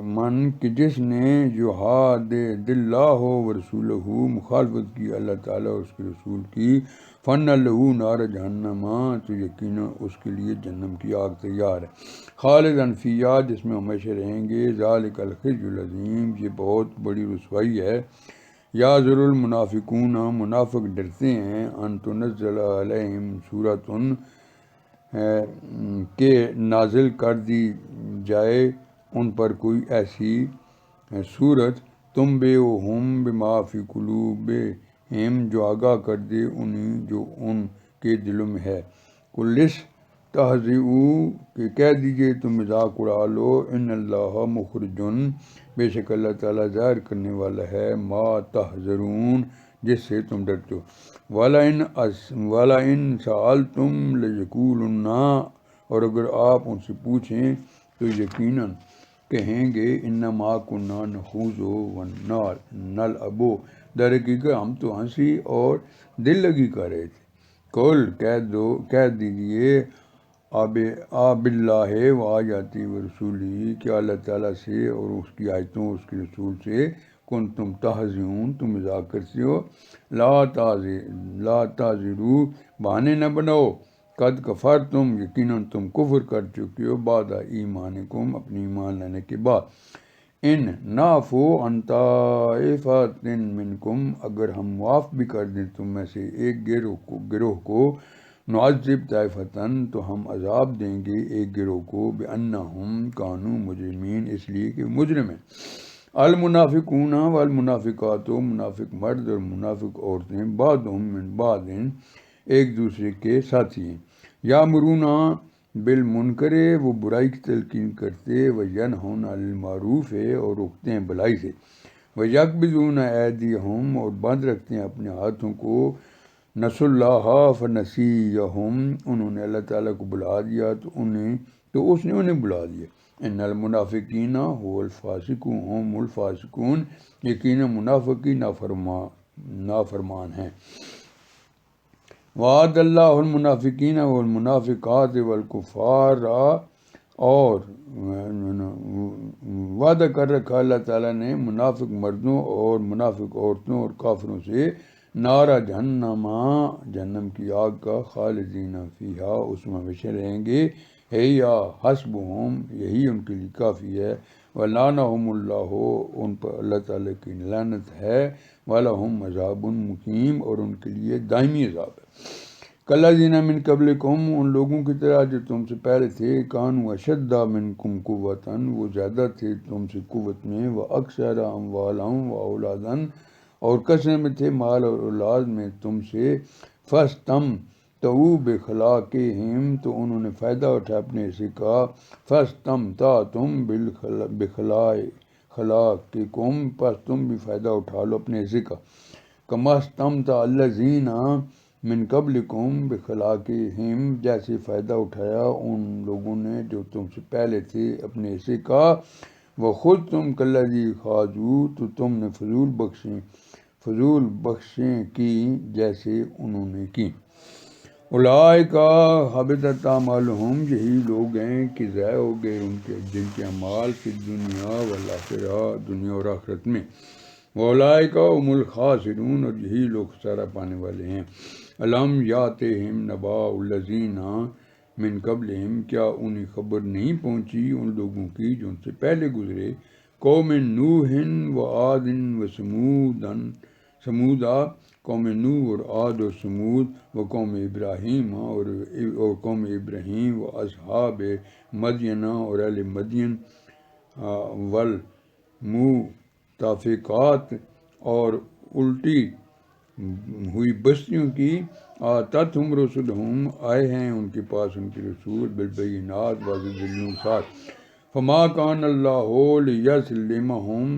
من کہ جس نے یحادد اللہ و رسولہ، مخالفت کی اللہ تعالیٰ اور اس کے رسول کی، فن لہو نار جہنم، تو یقینا اس کے لیے جہنم کی آگ تیار ہے، خالداً فیہا، جس میں ہمیشہ رہیں گے، ذالک الخزی العظیم، یہ بہت بڑی رسوائی ہے، یحذر المنافقون، منافق ڈرتے ہیں، ان تنزل علیہم سورۃ، کہ نازل کر دی جائے ان پر کوئی ایسی صورت، تنبئہم بما فی قلوبہم، جو آگاہ کر دے انہیں جو ان کے دلوں میں ہے، قل استہزئوا، کہ کہہ دیجئے تم مذاق اڑا لو، ان اللہ مخرج، بے شک اللہ تعالیٰ ظاہر کرنے والا ہے، ما تحذرون، جس سے تم ڈرتے ہو، وَلَئِن سَأَلْتُمْ لَيَقُولُنَّ، اور اگر آپ ان سے پوچھیں تو یقیناً کہیں گے، انما كُنَّا نَخُوضُ وَنَلْعَبُ، در حقیقت ہم تو ہنسی اور دل لگی کر رہے تھے، قل، کہہ دیجئے، آب اللہ و آیاتی و رسولی، کہ اللہ تعالیٰ سے اور اس کی آیتوں اس کے رسول سے کنتم تہزئون، تم مذاق کرتے ہو، لا تعذروا، بہانے نہ بناؤ، قد کفرتم، یقیناً تم کفر کر چکے ہو، بعد ایمانکم، اپنی ایمان لانے کے بعد، ان نعفو عن طائفۃ منکم، اگر ہم معاف بھی کر دیں تم میں سے ایک گروہ کو، نعذب طائفتن، تو ہم عذاب دیں گے ایک گروہ کو، بانہم کانوا مجرمین، اس لیے کہ مجرم ہیں، المنافقون والمنافقات، منافق مرد اور منافق عورتیں، بعضهم من بعض، ایک دوسرے کے ساتھی ہیں، یامرون بالمنکر، وہ برائی کی تلقین کرتے، وینہون عن المعروف، اور روکتے ہیں بلائی سے، ویقبضون ایدیہم، اور باندھ رکھتے ہیں اپنے ہاتھوں کو، نسوا اللہ فنسیہم، انہوں نے اللہ تعالیٰ کو بلا دیا تو اس نے انہیں بلا دیا، ان المنافقین هم الفاسقون، یقینا منافقی نافرمان ہیں، وعد اللہ المنافقین والمنافقات والکفار، اور وعدہ کر رکھا اللہ تعالیٰ نے منافق مردوں اور منافق عورتوں اور کافروں سے، نارا جہنم، جہنم کی آگ کا، خالدین فیہا، اس میں ہمیشہ رہیں گے، ہے یا حسبہم، یہی ان کے لیے کافی ہے، ولعنہم اللہ، ان پر اللہ تعالیٰ کی لعنت ہے، ولہم عذاب مقیم، اور ان کے لیے دائمی عذاب ہے، کالذین من قبلکم، ان لوگوں کی طرح جو تم سے پہلے تھے، کانوا اشد منکم قوۃ، وہ زیادہ تھے تم سے قوت میں، واکثر اموالا واولادا، اور کثرت میں تھے مال اور اولاد میں تم سے، فاستمتعوا بخلاقہم، تو انہوں نے فائدہ اٹھایا اپنے حصے کا، فاستمتعتم بخلاقکم، پس تم بھی فائدہ اٹھا لو اپنے حصے کا، کما استمتع الذین من قبلکم بخلاقہم، جیسے فائدہ اٹھایا ان لوگوں نے جو تم سے پہلے تھے اپنے حصے کا، وخذتم کالذی خاضوا، تو تم نے فضول بخشیں کی جیسے انہوں نے کی، اولئک حبطت اعمالہم، یہی لوگ ہیں کہ ضائع ہو گئے ان کے جن کے اعمال، فی الدنیا والآخرہ، دنیا اور آخرت میں، واولئک هم الخاسرون، اور یہی لوگ خسارہ پانے والے ہیں، الم یاتہم نبأ الذین من قبلہم، کیا انہیں خبر نہیں پہنچی ان لوگوں کی جو ان سے پہلے گزرے، قوم نوح وعاد وثمودا، قوم نوح اور عاد اور سمود، وقوم ابراہیم، اور قوم ابراہیم، واصحاب مدین، اور اہل مدین، والمؤتفقات، اور الٹی ہوئی بستیوں کی، آتتہم رسلہم، آئے ہیں ان کے پاس ان کے رسول، بالبینات، واضح دلیلوں کے ساتھ، فما کان اللہ لیظلمہم،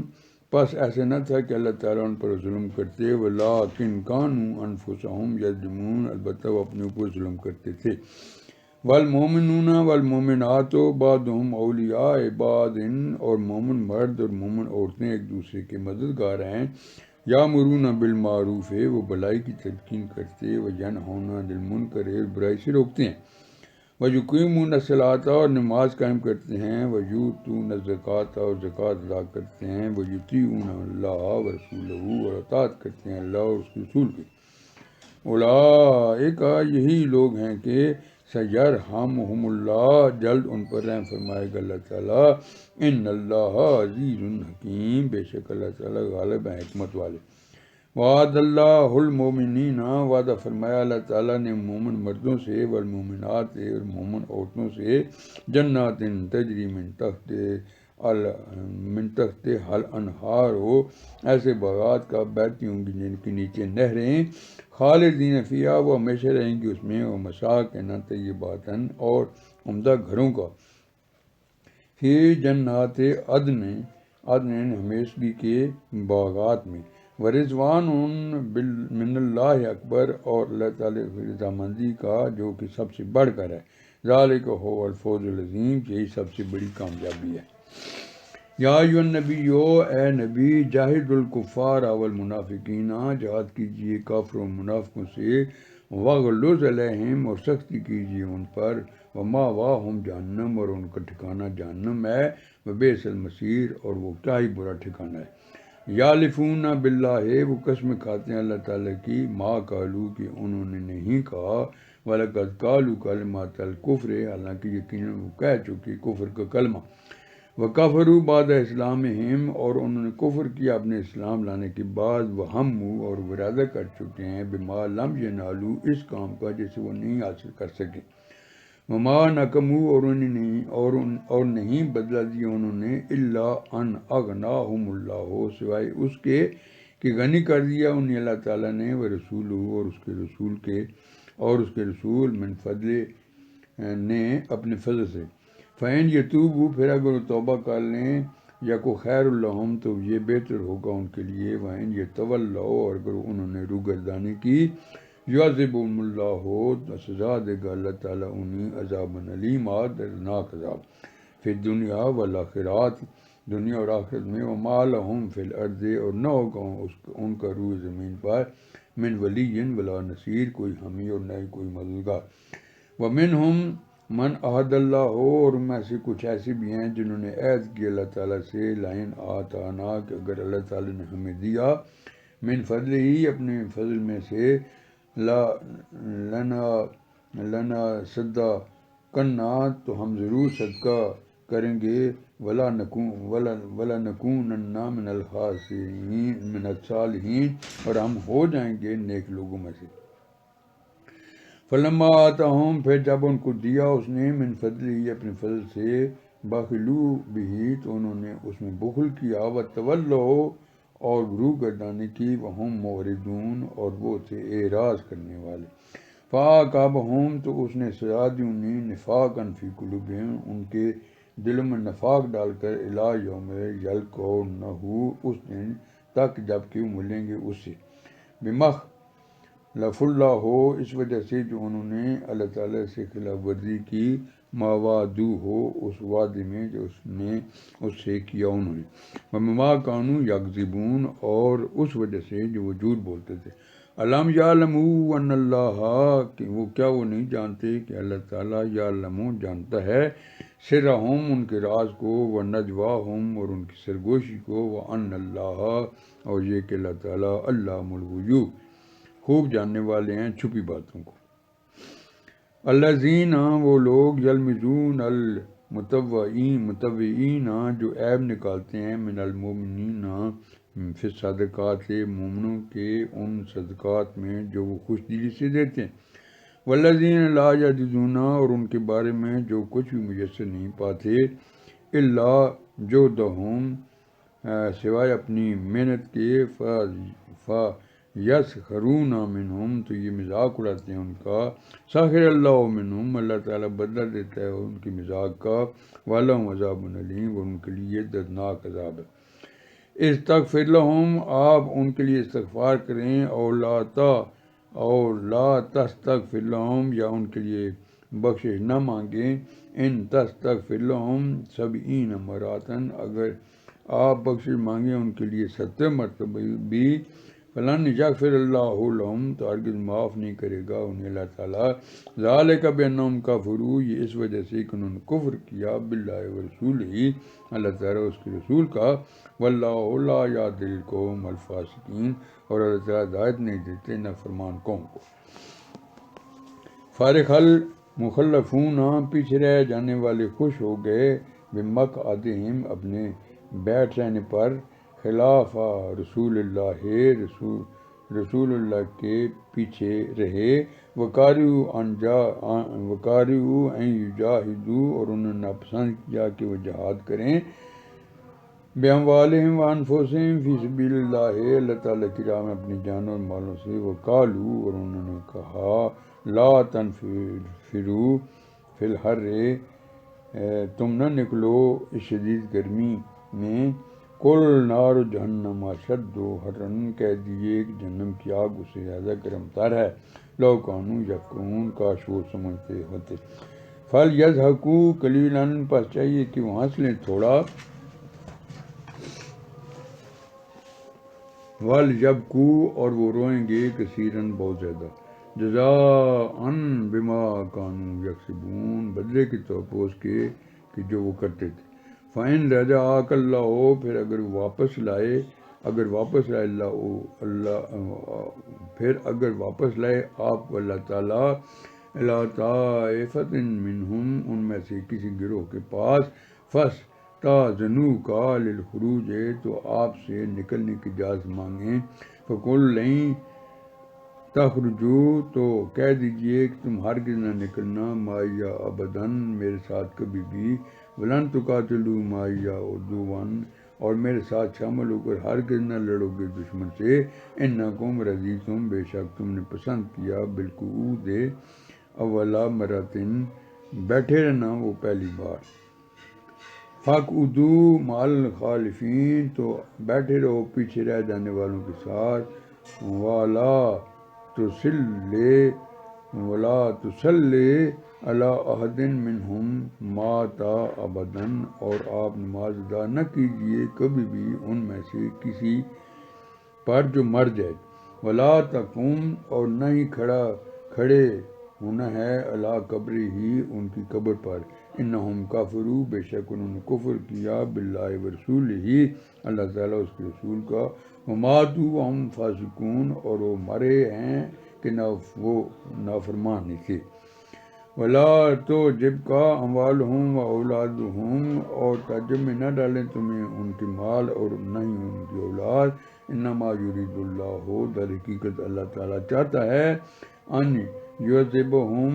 پس ایسے نہ تھا کہ اللہ تعالیٰ ان پر ظلم کرتے، ولیکن کانوا انفسہم یظلمون، البتہ وہ اپنے اوپر ظلم کرتے تھے۔ والمومنون والمومنات بعضهم اولیاء بعض، اور مومن مرد اور مومن عورتیں ایک دوسرے کے مددگار ہیں۔ یامرون بالمعروف، وہ بھلائی کی تلقین کرتے، وینہون عن المنکر، برائی سے روکتے ہیں، ویقیمون الصلاۃ، اور نماز قائم کرتے ہیں، ویؤتون الزکوٰۃ، اور زکوٰۃ ادا کرتے ہیں، ویطیعون اللہ ورسولہ، اور اطاعت کرتے ہیں اللہ اور اس کے رسول کی۔ اولئک، یہی لوگ ہیں کہ سیرحمہم اللہ، جلد ان پر رحم فرمائے گا اللہ تعالیٰ۔ ان اللہ عزیز حکیم، بے شک اللہ تعالیٰ غالب ہیں، حکمت والے۔ وعد اللہ المومنین، وعدہ فرمایا اللہ تعالیٰ نے مومن مردوں سے، والمومنات، اور مومن عورتوں سے، جنات تجری من تحت الانہار، ہو ایسے باغات کا بہتی ہوں گی جن کے نیچے نہریں، خالدین فیہا، وہ ہمیشہ رہیں گی اس میں، ومساکن طیبات، اور عمدہ گھروں کا، فی جنات عدن، عدن ہمیشگی کے باغات میں، ورضوان من اللہ اکبر، اور اللہ تعالیٰ کی رضامندی کا جو کہ سب سے بڑھ کر ہے، ذالک هو الفوز العظیم، یہی سب سے بڑی کامیابی ہے۔ یا ایھا النبی، اے نبی، جاہد الکفار والمنافقین، جہاد کیجیے کافروں اور منافقوں سے، وغلظ علیہم، اور سختی کیجیے ان پر، ومأواہم جہنم، اور ان کا ٹھکانہ جہنم ہے، وبئس المصیر، اور وہ کیا ہی برا ٹھکانہ ہے۔ یحلفون باللہ، وہ قسمیں کھاتے ہیں اللہ تعالیٰ کی، ما قالوا، کہ انہوں نے نہیں کہا، ولقد قالوا کلمۃ الکفر، حالانکہ یقیناً وہ کہہ چکے کفر کا کلمہ، وکفروا بعد اسلامہم، اور انہوں نے کفر کیا اپنے اسلام لانے کے بعد، وہموا، اور وہ ارادہ کر چکے ہیں، بما لم ینالوا، اس کام کا جسے وہ نہیں حاصل کر سکے، وما نقموا، اور نہیں بدلہ دیا انہوں نے، الا ان اغناہم اللہ، سوائے اس کے کہ غنی کر دیا انہیں اللہ تعالیٰ نے، ورسولہ، اور اس کے رسول من فضل نے اپنے فضل سے، فَإِنْ يَتُوبُوا، پھر اگر وہ توبہ کر لیں، یَکُ خَیْرٌ لَّهُمْ، تو یہ بہتر ہوگا ان کے لیے، وَإِنْ يَتَوَلَّوْا، اور اگر انہوں نے روگردانی کی، يُعَذِّبْهُمُ اللَّهُ، تو سزا دے گا اللہ تعالیٰ انہیں عذابًا علیما، دردناک عذاب، فی الدنیا والآخرات، دنیا اور آخرت میں، وما لہم فی الارض، اور نہ ہوگا ان کا روح زمین پر، من ولی ولا نصیر، کوئی حامی اور نہ ہی کوئی مددگار۔ ومنہم من عہد اللہ، اور ان میں سے کچھ ایسے بھی ہیں جنہوں نے عہد کیا اللہ تعالیٰ سے، لئن آتانا، کہ اگر اللہ تعالیٰ نے ہمیں دیا، من فضل ہی، اپنے فضل میں سے، لنا صدقنا، تو ہم ضرور صدقہ کریں گے، ولنکونن من الخاسرین، من الصالحین، اور ہم ہو جائیں گے نیک لوگوں میں سے۔ فلما آتاہم، پھر جب ان کو دیا اس نے، من فضل ہی، اپنے فضل سے، بخلوا بہ، تو انہوں نے اس میں بخل کیا، وتولوا، اور روح گردانی کی، وہم معرضون، اور وہ تھے اعراض کرنے والے، فعاقبہم، تو اس نے سزا دی انہیں، نفاقا فی قلوبہم، ان کے دلوں میں نفاق ڈال کر، الی یوم یلقونہ، اس دن تک جب کہ وہ ملیں گے اس سے، بمخلف اللہ، اس وجہ سے جو انہوں نے اللہ تعالیٰ سے خلاف ورزی کی، مواعدوہ، اس وعدے میں جو اس نے اس سے کیا انہوں نے، وبما کانوا یکذبون، اور اس وجہ سے جو وہ جھوٹ بولتے تھے۔ الم یعلموا ان اللہ، کہ وہ کیا وہ نہیں جانتے کہ اللہ تعالیٰ یعلم، جانتا ہے، سرہم، ان کے راز کو، ونجواہم، اور ان کی سرگوشی کو، وان اللہ، اور یہ کہ اللہ تعالیٰ علام الغیوب، خوب جاننے والے ہیں چھپی باتوں کو۔ الذین، وہ لوگ، یلمزون متوعین، جو عیب نکالتے ہیں، من المؤمنین، فی الصدقات، مومنوں کے ان صدقات میں جو وہ خوش دلی سے دیتے ہیں، والذین لا یجدون، اور ان کے بارے میں جو کچھ بھی میسر نہیں پاتے، الا جہدہم، سوائے اپنی محنت کے، فیسخرون منہم، تو یہ مذاق اڑاتے ہیں ان کا، سخر اللہ منہم، اللہ تعالیٰ بدلہ دیتا ہے ان کی مذاق کا، ولہم عذاب علیم، اور ان کے لیے دردناک عذاب ہے۔ استغفر لہم، آپ ان کے لیے استغفار کریں، اور لا تستغفر لہم، یا ان کے لیے بخشش نہ مانگیں، ان تستغفر لہم 70 مراتن، اگر آپ بخشش مانگیں ان کے لیے 70 مرتبہ بھی، فلن یغفر اللہ لہم، تو ہرگز معاف نہیں کرے گا انہیں اللہ تعالیٰ، ذالک بانہم کفروا، یہ اس وجہ سے کہ انہوں نے کفر کیا باللہ ورسولہ، اللہ تعالیٰ اس کے رسول کا، واللہ لا یہدی القوم الفاسقین، اور اللہ تعالیٰ ہدایت نہیں دیتے نافرمان قوم کو۔ فارغ المخلفون، پیچھے رہ جانے والے خوش ہو گئے، بمقعدہم، اپنے بیٹھ رہنے پر، خلاف رسول اللہ، رسول اللہ کے پیچھے رہے، وکارہوا ان یجاہدوا، اور انہوں نے ناپسند کیا کہ وہ جہاد کریں، باموالہم وانفسہم فی سبیل اللہ، اللہ تعالیٰ کی راہ میں اپنی جانوں اور مالوں سے، وقالوا، اور انہوں نے کہا، لا تنفروا فی الحر، تم نہ نکلو اس شدید گرمی میں، قل نار جہنم اشد حرا، کہہ دیجیے کہ جہنم کی آگ اس سے زیادہ گرم تر ہے، لو کانوا یفقہون، کاش وہ سمجھتے ہوتے، فلیضحکوا قلیلا، پس چاہیے کہ وہ ہنس لیں تھوڑا، وَلْيَبْكُوا، اور وہ روئیں گے، کثیراً بہت زیادہ، جزاء بما كانوا یکسبون، بدلے کے طور پر اس کے کہ جو وہ کرتے تھے، فَإِن رَجَعَكَ اللَّهُ، پھر اگر واپس لائے آپ کو اللہ تعالیٰ، إِلَىٰ طَائِفَةٍ مِّنْهُمْ، ان میں سے کسی گروہ کے پاس، فَاسْتَأْذَنُوكَ لِلْخُرُوجِ، تو آپ سے نکلنے کی اجازت مانگیں، فَقُل لَّن تخرجوا، تو کہہ دیجئے کہ تم ہرگز نہ نکلنا، معیّ ابداً، میرے ساتھ کبھی بھی، ولن تقاتلوا معیّ عدواً، اور میرے ساتھ شامل ہو کر ہرگز نہ لڑو گے دشمن سے، انکم رضیتم، بے شک تم نے پسند کیا، بالقعود اول مرتين، بیٹھے رہنا وہ پہلی بار، فاقعدوا مع الخالفین، تو بیٹھے رہو پیچھے رہ جانے والوں کے ساتھ، ولا تصلی علی احد منہم مات ابدا، اور آپ نماز ادا نہ کیجیے کبھی بھی ان میں سے کسی پر جو مر جائے، ولا تقم، اور نہ ہی کھڑے ہونا ہے، علی قبرہ، ان کی قبر پر، انہم کافروا، بے شک انہوں نے کفر کیا، باللہ ورسولہ، اللہ تعالیٰ اس کے رسول کا، وماتوا وہم فاسقون، اور وہ مرے ہیں کہ وہ نافرمان نہیں تھے، ولا تعجبک اموالہم واولادہم، اور تعجب میں نہ ڈالیں تمہیں ان کے مال اور نہ ہی ان کی اولاد، انما یرید اللہ، در حقیقت اللہ تعالیٰ چاہتا ہے، ان یعذبہم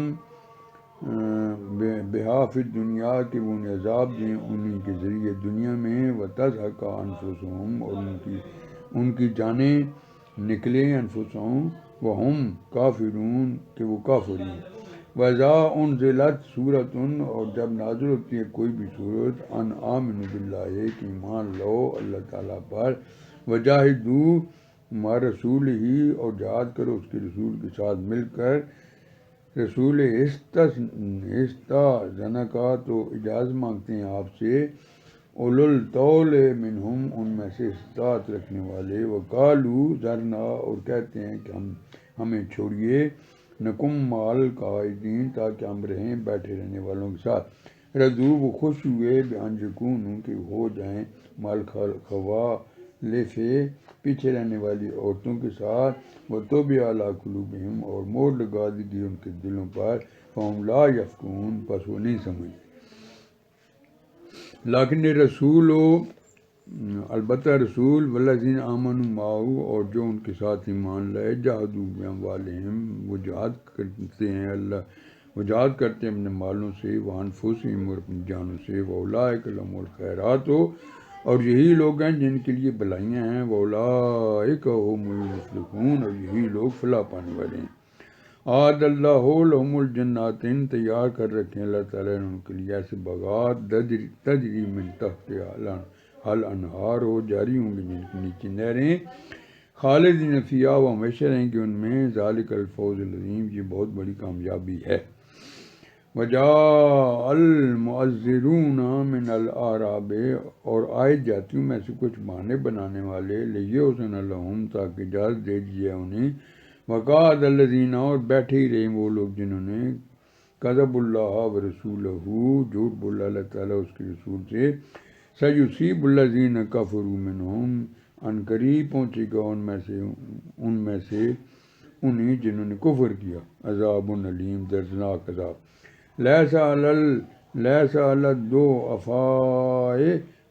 بہا فی الدنیا، کہ وہ انہیں عذاب دیں انہی کے ذریعے دنیا میں، وتزہق انفسہم، اور ان کی جانیں نکلیں، انفسہم وہم کافرون، کہ وہ کافر ہیں، وَإِذَا أُنزِلَتْ سُورَةٌ، اور جب نازل ہوتی ہے کوئی بھی سورت، ان آمنوا باللہ، کہ ایمان لو اللہ تعالیٰ پر، وجاہدوا مع رسولہ، اور جہاد کرو اس کے رسول کے ساتھ مل کر، رسول استاذنک، تو اجازت مانگتے ہیں آپ سے، اولو الطول منہم، ان میں سے استطاعت رکھنے والے، وقالوا ذرنا، اور کہتے ہیں کہ ہمیں چھوڑیے، نکم مع القاعدین، تاکہ ہم رہیں بیٹھے رہنے والوں کے ساتھ، رضوا، وہ خوش ہوئے، بان یکونوا، کہ ہو جائیں، مع الخوالف، پیچھے رہنے والی عورتوں کے ساتھ، وطبع علی قلوبہم، اور مہر لگا دی گئی ان کے دلوں پر، فہم لا یفقہون، پس وہ نہیں سمجھتے، لیکن رسول، البتہ رسول، والذین آمنوا معہ، اور جو ان کے ساتھ ایمان لائے، جاہدوا باموالہم، وہ جہاد کرتے ہیں اپنے مالوں سے، وانفسہم، اور اپنی جانوں سے، واولئک لہم الخیرات، اور یہی لوگ ہیں جن کے لیے بھلائیاں ہیں، واولئک هم المفلحون، اور یہی لوگ فلاح پانے والے ہیں، اعد اللہ لہم الجنات، تیار کر رکھے اللہ تعالیٰ نے ان کے لیے ایسے باغات، تجری من تحتہا الانہار ہو جاری ہوں گے جن کے نیچے نہریں، خالدین فیہا وہ ہمیشہ رہیں گے ان میں، ذالک الفوز العظیم یہ بہت بڑی کامیابی ہے۔ وجاء المعذرون من الاعراب اور آئے جاتیوں میں سے کچھ بہانے بنانے والے، لیؤذن لہم تاکہ اجازت دے دیے انہیں، وقعد الذین اور بیٹھے ہی رہے وہ لوگ جنہوں نے کذب اللہ ورسولہ جھوٹ بولا اللہ تعالیٰ اس کے رسول سے، سیصیب الذین کفروا منہم ان قریب پہنچے گا ان میں سے انہیں جنہوں نے کفر کیا، عذاب علیم دردناک عذاب۔ لیس علی الضعفاء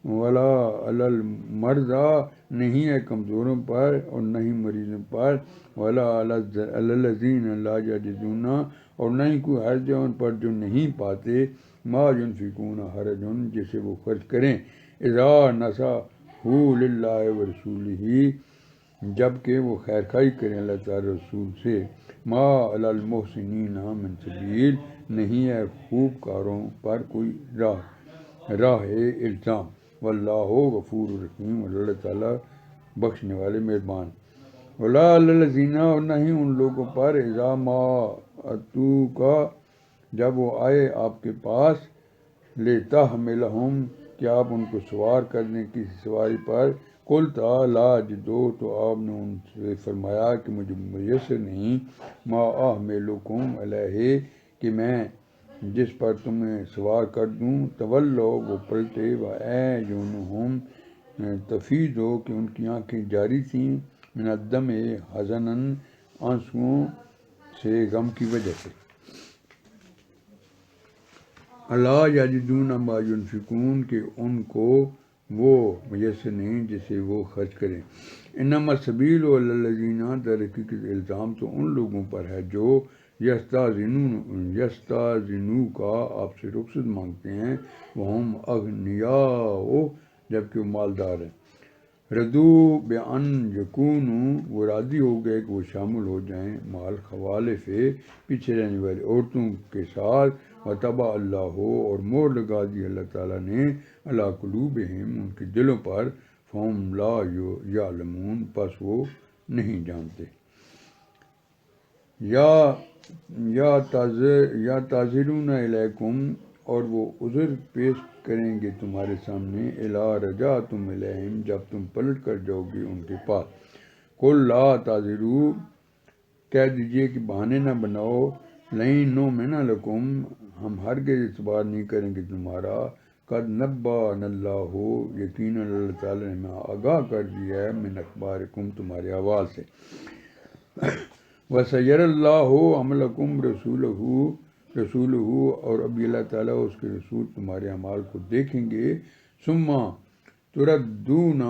ولا علی المرضى نہیں ہے کمزوروں پر اور نہ ہی مریضوں پر، ولا علی الذین لا یجدون اور نہ ہی کوئی حرج ہے ان پر جو نہیں پاتے، ما ینفقون حرج جسے وہ خرچ کریں، اذا نصحوا للہ ورسولہ جبکہ وہ خیر خواہی کریں اللہ تعالیٰ رسول سے، ما علی المحسنین من سبیل نہیں ہے خوب کاروں پر کوئی راہ الزام، واللہ غفور الرحیم اور اللہ تعالیٰ بخشنے والے مہربان۔ ولا علی الذین اور نہ ہی ان لوگوں پر اذا ما اتوک جب وہ آئے آپ کے پاس، لتحملہم کہ آپ ان کو سوار کر دیں کسی سواری پر، قلت لا اجدو تو آپ نے ان سے فرمایا کہ مجھے میسر نہیں، ما احملکم علیہ کہ میں جس پر تمہیں سوار کر دوں، تولو وہ پلٹے، واعینہم تفیض کہ ان کی آنکھیں جاری تھیں، من الدمع حزنا آنسوؤں سے غم کی وجہ سے، الا یجدون ما ینفقون کہ ان کو وہ میسر نہیں جسے وہ خرچ کریں، انما السبیل علی الذین در حقیقت الزام تو ان لوگوں پر ہے جو یستاذنو کا آپ سے رخصت مانگتے ہیں، وہم اغنیاء جبکہ وہ مالدار ہیں، ردو بان یکونوا وہ راضی ہو گئے کہ وہ شامل ہو جائیں، مال خوالف پیچھے رہنے والی عورتوں کے ساتھ، وطبع اللہ اور مور لگا دی اللہ تعالیٰ نے، علی قلوبہم ان کے دلوں پر، فہم لا یعلمون پس وہ نہیں جانتے۔ یا تعذرون الیکم اور وہ عذر پیش کریں گے تمہارے سامنے، الا رجعتم الیہم جب تم پلٹ کر جاؤ گے ان کے پاس، قل لا تعذروا کہہ دیجئے کہ بہانے نہ بناؤ، لن نؤمن لکم ہم ہرگز اعتبار نہیں کریں گے تمہارا، قد نبأنا اللہ یقیناً اللہ تعالیٰ نے ہمیں آگاہ کر دیا ہے، من اخبارکم تمہارے احوال سے، وَسَيَرَ اللَّهُ عَمَلَكُمْ رسولہ اور ابھی اللہ تعالیٰ اس کے رسول تمہارے اعمال کو دیکھیں گے، ثم تردون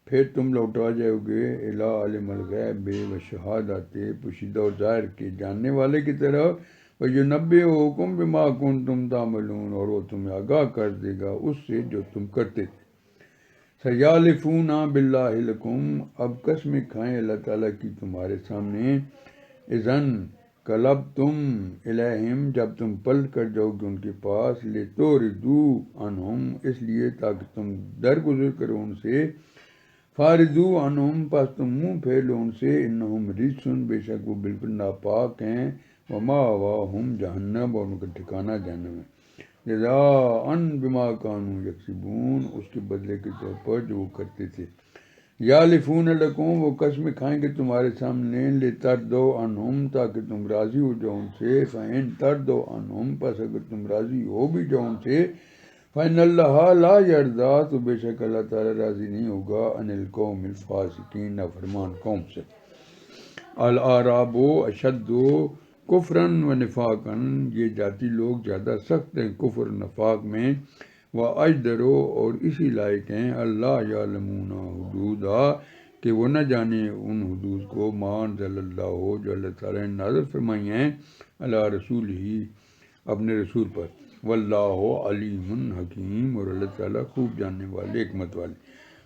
پھر تم لوٹا جاؤ گے، الی عالم الغیب والشہادۃ پوشیدہ اور ظاہر کے جاننے والے کی طرف، وَيُنَبِّئُكُم بِمَا كُنتُمْ تَعْمَلُونَ اور وہ تمہیں آگاہ کر دے گا اس سے جو تم کرتے تھے، سَيَحْلِفُونَ بِاللَّهِ لَكُمْ اب قسمیں کھائیں اللہ تعالیٰ کی تمہارے سامنے، اذن قلبتم الیہم جب تم پلٹ کر جاؤ گے ان کے پاس، لتعرضوا عنہم اس لیے تاکہ تم درگزر کرو ان سے، فارضوا عنہم پس تم منہ پھیر لو ان سے، انہم رجس بے شک وہ بالکل ناپاک ہیں، ومأواہم جہنم اور ان کا ٹھکانہ جہنم ہے، جزاء بما کانوا یکسبون اس کے بدلے کے طور پر جو وہ کرتے تھے، یحلفون لکم وہ قسمیں کھائیں گے تمہارے سامنے، لترضوا عنہم تاکہ تم راضی ہو جاؤ ان سے، فإن ترضوا عنہم پس اگر تم راضی ہو بھی جاؤ ان سے، فإن اللہ لا یرضی تو بے شک اللہ تعالیٰ راضی نہیں ہوگا، عن القوم الفاسقین نافرمان قوم سے، الاعراب اشد کفرا و نفاقا یہ جاتی لوگ زیادہ سخت ہیں کفر و نفاق میں، واجدر اور اسی لائق ہیں، اللہ یعلمون حدودا کہ وہ نہ جانے ان حدود کو، ما انزل اللہ جو اللہ تعالیٰ نے نازل فرمائی ہیں، علی رسول ہی اپنے رسول پر، واللہ علیم حکیم اور اللہ تعالیٰ خوب جاننے والے حکمت والے،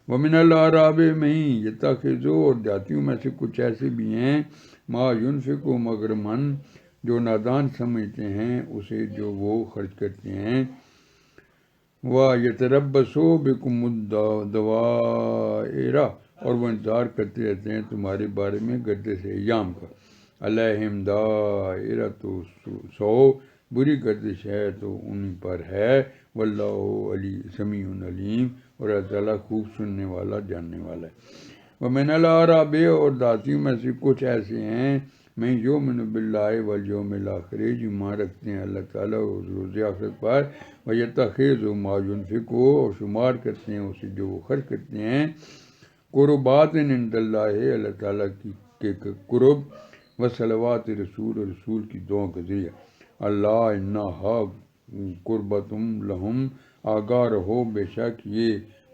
ومن الاعراب میں یتخذوا اور جاتیوں میں سے کچھ ایسے بھی ہیں، ما ینفق مغرمن جو نادان سمجھتے ہیں اسے جو وہ خرچ کرتے ہیں، وَيَتَرَبَّصُوا بِكُمُ الدَّوَائِرَ، اور وہ انتظار کرتے رہتے ہیں تمہارے بارے میں گردش ایام کا. علیہم دائرۃ سو، بری گردش ہے تو ان پر ہے. واللہ سمیع علیم، اور اللہ تعالیٰ خوب سننے والا جاننے والا ہے. ومن الاعراب، اور داتیوں میں سے کچھ ایسے ہیں میں یؤمن باللہ والیوم الآخر، جو ایمان رکھتے ہیں اللہ تعالیٰ اور روز آخرت پر. ویتخذ ما ینفقون، اور شمار کرتے ہیں اسے جو وہ خرچ کرتے ہیں. قربات عند اللہ، اللہ تعالیٰ کے قرب. وصلوات رسول، اور رسول کی دعاؤں کا ذریعہ. اللہ انہا قربتم لہم، آگاہ رہو بے شک یہ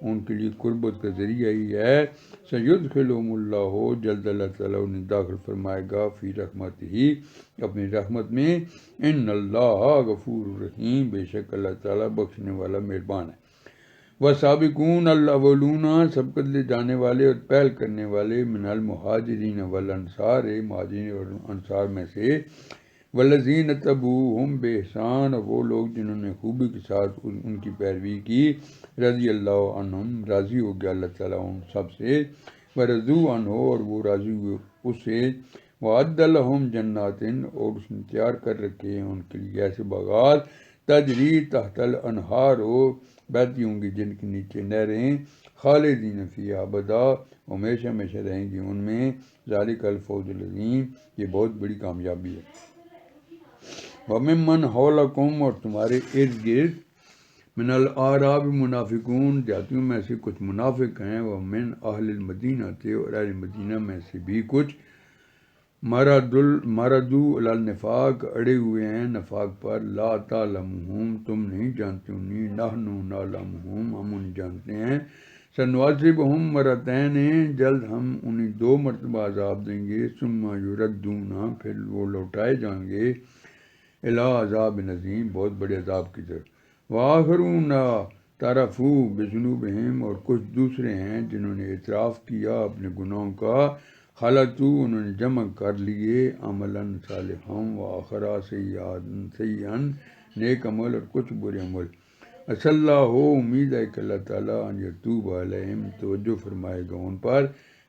ان کے لیے قربت کا ذریعہ ہی ہے. سیدخلہم اللہ، جلد اللہ تعالیٰ انہیں داخل فرمائے گا فی رحمتہ، اپنی رحمت میں. ان اللہ غفور رحیم، بے شک اللہ تعالیٰ بخشنے والا مہربان ہے. وَالسَّابِقُونَ الْأَوَّلُونَ، سبقت لے جانے والے اور پہل کرنے والے. من المہاجرین والانصار، مہاجرین اور انصار میں سے. والذین اتبعوہم بإحسان، اور وہ لوگ جنہوں نے خوبی کے ساتھ ان کی پیروی کی. رضی اللہ عنہم، راضی ہو گیا اللہ تعالیٰ ان سب سے. ورضوا عنہ، اور وہ راضی ہوئے اس سے. وَأَعَدَّ لَهُمْ جَنَّاتٍ، اور اس نے تیار کر رکھے ہیں ان کے لیے ایسے باغات. تجری تحت الانہار، بہتی ہوں گی جن کے نیچے نہریں. خالدین فیہا ابدا، ہمیشہ ہمیشہ رہیں گی ان میں. ذالک الفوز العظیم، یہ بہت بڑی کامیابی ہے. وَمِمَّنْ حَوْلَکُمْ، اور تمہارے ارد گرد. من الاعراب منافقون، دیہاتیوں میں سے کچھ منافق ہیں. ومن اہل المدینہ، اور اہل مدینہ میں سے بھی کچھ. مردو علی النفاق، اڑے ہوئے ہیں نفاق پر. لا تعلمہم، تم نہیں جانتے انہیں. نحن نعلمہم، ہم انہیں جانتے ہیں. سنعذبہم مرتین، جلد ہم انہیں 2 مرتبہ عذاب دیں گے. ثم یردون، پھر وہ لوٹائے جائیں گے. الی عذاب عظیم، بہت بڑے عذاب کی طرف. وآخرون اعترفوا بذنوبہم، اور کچھ دوسرے ہیں جنہوں نے اعتراف کیا اپنے گناہوں کا. خلطوا، انہوں نے جمع کر لیے. عملا صالحا وآخر سیئا، نیک عمل اور کچھ برے عمل. عسى اللہ، امید ہے کہ اللہ تعالیٰ ان یتوب علیہم، توجہ فرمائے گا ان پر.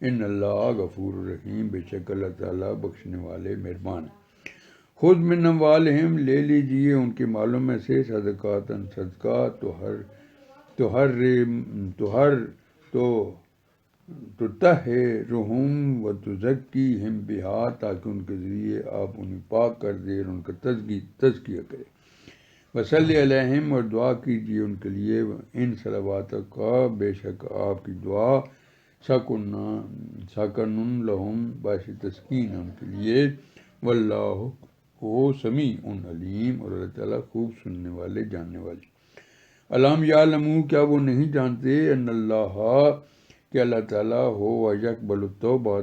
ان اللہ غفور الرحیم، بے شک اللہ تعالیٰ بخشنے والے مہربان ہے. خود من اموالہم، لے لیجئے ان کے مالوں میں سے. صدقاتن، صدقہ. تطہرہم وتزکیہم بہا، تاکہ ان کے ذریعے آپ انہیں پاک کر دیں اور ان کا تزکیہ کریں. وصلی علیہم، اور دعا کیجیے ان کے لیے. ان صلواتک کا، بے شک آپ کی دعا. سکن لہم، باعث تسکین ان کے لیے. واللہ سمیع علیم، اور اللہ تعالیٰ خوب سننے والے جاننے والے. الم یعلموا، کیا وہ نہیں جانتے. ان اللہ، کہ اللہ تعالیٰ ہو. یقبل التوبہ،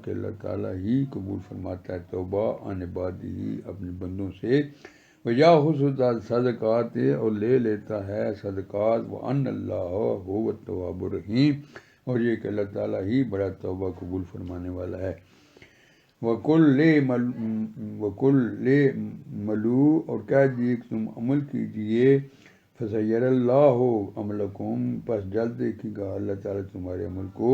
کہ اللہ تعالیٰ ہی قبول فرماتا ہے توبہ. عن عبادہ، اپنے بندوں سے. ویأخذ الصدقات، اور لے لیتا ہے صدقات. وان اللہ هو التواب الرحیم، اور یہ کہ اللہ تعالیٰ ہی بڑا توبہ قبول فرمانے والا ہے. وَقُلْ ملو، اور کہہ دیے کہ تم عمل کیجئے. فَسَيَرَ اللَّهُ عَمَلَكُمْ، پس جلد دیکھے گا اللہ تعالیٰ تمہارے عمل کو.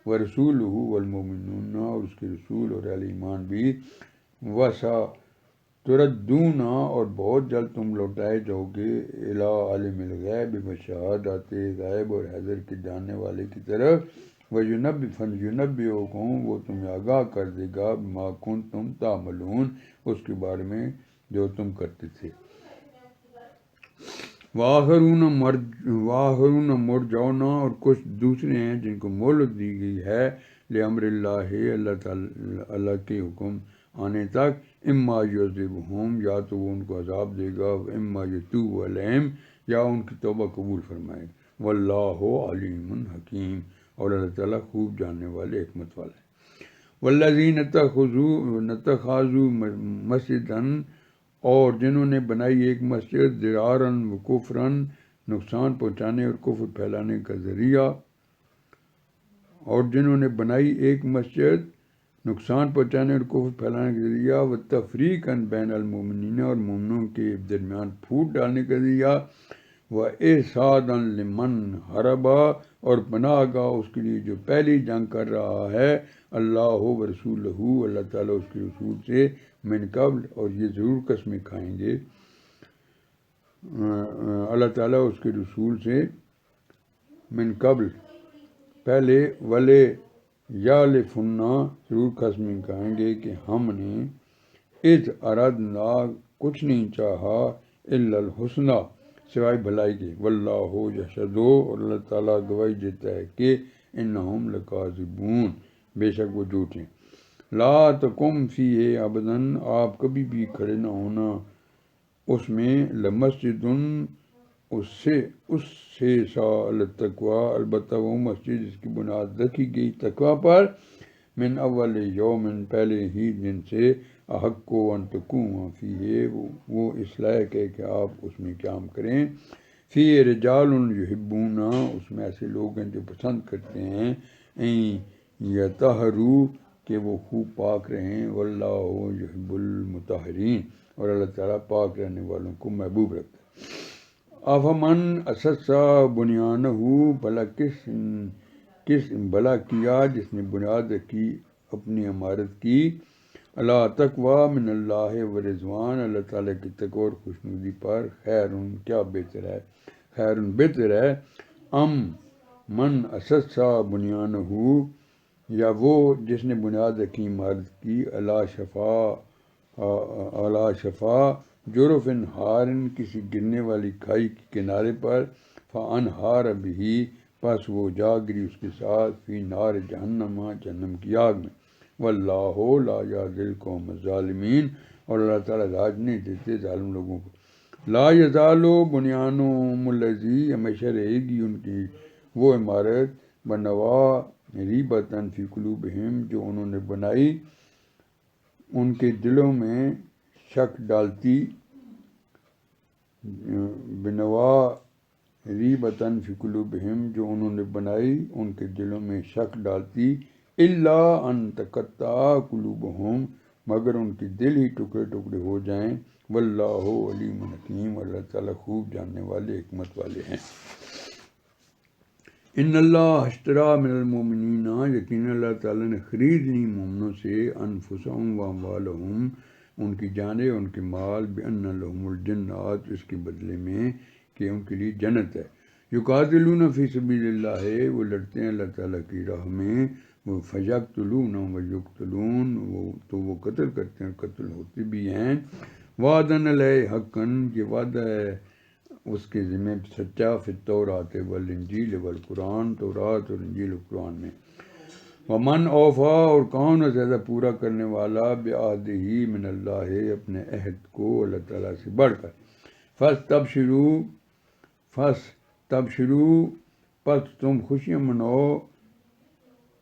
وَرَسُولُهُ وَالْمُؤْمِنُونَ، اور اس کے رسول اور اہل ایمان بھی. وَسَتُرَدُّونَ، اور بہت جلد تم لوٹائے جاؤ گے. اِلیٰ عالم الغیب وشہادۃ، غیب اور حاضر کے جاننے والے کی طرف. فَيُنَبِّئُكُم، وہ تمہیں آگاہ کر دے گا. بِمَا كُنتُمْ تَعْمَلُونَ، اس کے بارے میں جو تم کرتے تھے. وآخرون مرجعون، اور کچھ دوسرے ہیں جن کو مہلت دی گئی ہے. لِأَمْرِ اللَّهِ، اللہ کے حکم آنے تک. اما یعذبہم، یا تو وہ ان کو عذاب دے گا. اما یتوب علیہم، یا ان کی توبہ قبول فرمائے گا. واللہ علیم حکیم، اور اللہ تعالیٰ خوب جاننے والے حکمت والا ہے. والذین اتخذوا مسجدا، اور جنہوں نے بنائی ایک مسجد. ضرارا وکفرا، نقصان پہنچانے اور کفر پھیلانے کا ذریعہ. اور جنہوں نے بنائی ایک مسجد نقصان پہنچانے اور کفر پھیلانے کا ذریعہ. وتفریقا بین المؤمنین، اور مومنوں کے درمیان پھوٹ ڈالنے کا ذریعہ. وَإِرْصَادًا لِمَنْ حَرَبَ، اور پناہ گاہ اس کے لیے جو پہلی جنگ کر رہا ہے، اللہ و رسولہ، اللہ تعالیٰ اس کے رسول سے، من قبل، اور یہ ضرور قسمیں کھائیں گے، اللہ تعالیٰ اس کے رسول سے من قبل پہلے، ولے یالفنا، ضرور قسمیں کھائیں گے کہ ہم نے اذ ارادنا، کچھ نہیں چاہا، الا الحسنى، سوائے بھلائی کے، واللہ یشہد، اور اللہ تعالیٰ گواہی دیتا ہے کہ انہم لکاذبون، بے شک وہ جھوٹ ہیں۔ لا تقم فیہ ابدا، آپ کبھی بھی کھڑے نہ ہونا اس میں، لمسجد، اس سے سا التقوی، البتہ وہ مسجد جس کی بنیاد رکھی گئی تقوی پر، من اول یوم، پہلے ہی دن سے، احق ان تقوم فیہ، وہ اس لائق ہے کہ آپ اس میں قیام کریں، فیہ رجال یحبون، اس میں ایسے لوگ ہیں جو پسند کرتے ہیں، یطہروا، کہ وہ خوب پاک رہیں، واللہ یحب المطہرین، اور اللہ تعالیٰ پاک رہنے والوں کو محبوب رکھتا ہے۔ افمن اسس بنیانہ، بھلا کیا جس نے بنیاد رکھی اپنی عمارت کی، اللہ تقوی من اللہ و رضوان، اللہ تعالیٰ کی تقوی اور خوشنودی پر، خیر، کیا بہتر ہے، خیر بہتر ہے، ام من اسس بنیانہ، یا وہ جس نے بنیاد رکھی عمارت کی، علی شفا جرف ہار، کسی گرنے والی کھائی کے کنارے پر، فانہار بہ، پس وہ جا گری اس کے ساتھ، فی نار جہنم، جہنم کی آگ میں، واللہ لا یہدی القوم الظالمین، اور اللہ تعالیٰ راج نہیں دیتے ظالم لوگوں کو۔ لا یزال بنیانہم الذی، ہمیشہ رہے گی ان کی وہ عمارت، بنوا ریبۃ فی قلوبہم، جو انہوں نے بنائی ان کے دلوں میں شک ڈالتی، بنوا ریبۃ فی قلوبہم، جو انہوں نے بنائی ان کے دلوں میں شک ڈالتی، الا ان تقطع قلوبہم، مگر ان کے دل ہی ٹکڑے ٹکڑے ہو جائیں، واللہ علیم حکیم، اللہ تعالیٰ خوب جاننے والے، حکمت والے ہیں۔ ان اللہ اشتری من المؤمنین، یقینا اللہ تعالیٰ نے خرید لی مومنوں سے، انفسہم و اموالہم، ان کی جانیں ان کے مال، بان لہم الجنات، اس کے بدلے میں کہ ان کے لیے جنت ہے، یقاتلون فی سبیل اللہ، وہ لڑتے ہیں اللہ تعالیٰ کی راہ میں، وہ فیقتلون و یقتلون، تو وہ قتل کرتے ہیں، قتل ہوتے بھی ہیں، وعدن علیہ حقا، یہ وعدہ ہے اس کے ذمہ سچا، فی التوراۃ والانجیل والقرآن، تورات اور انجیل و قرآن میں، ومن اوفا، اور کون ہے زیادہ پورا کرنے والا، بعہدہ من اللہ، اپنے عہد کو اللہ تعالیٰ سے بڑھ کر، فاستبشروا، پس تم خوشیاں مناؤ،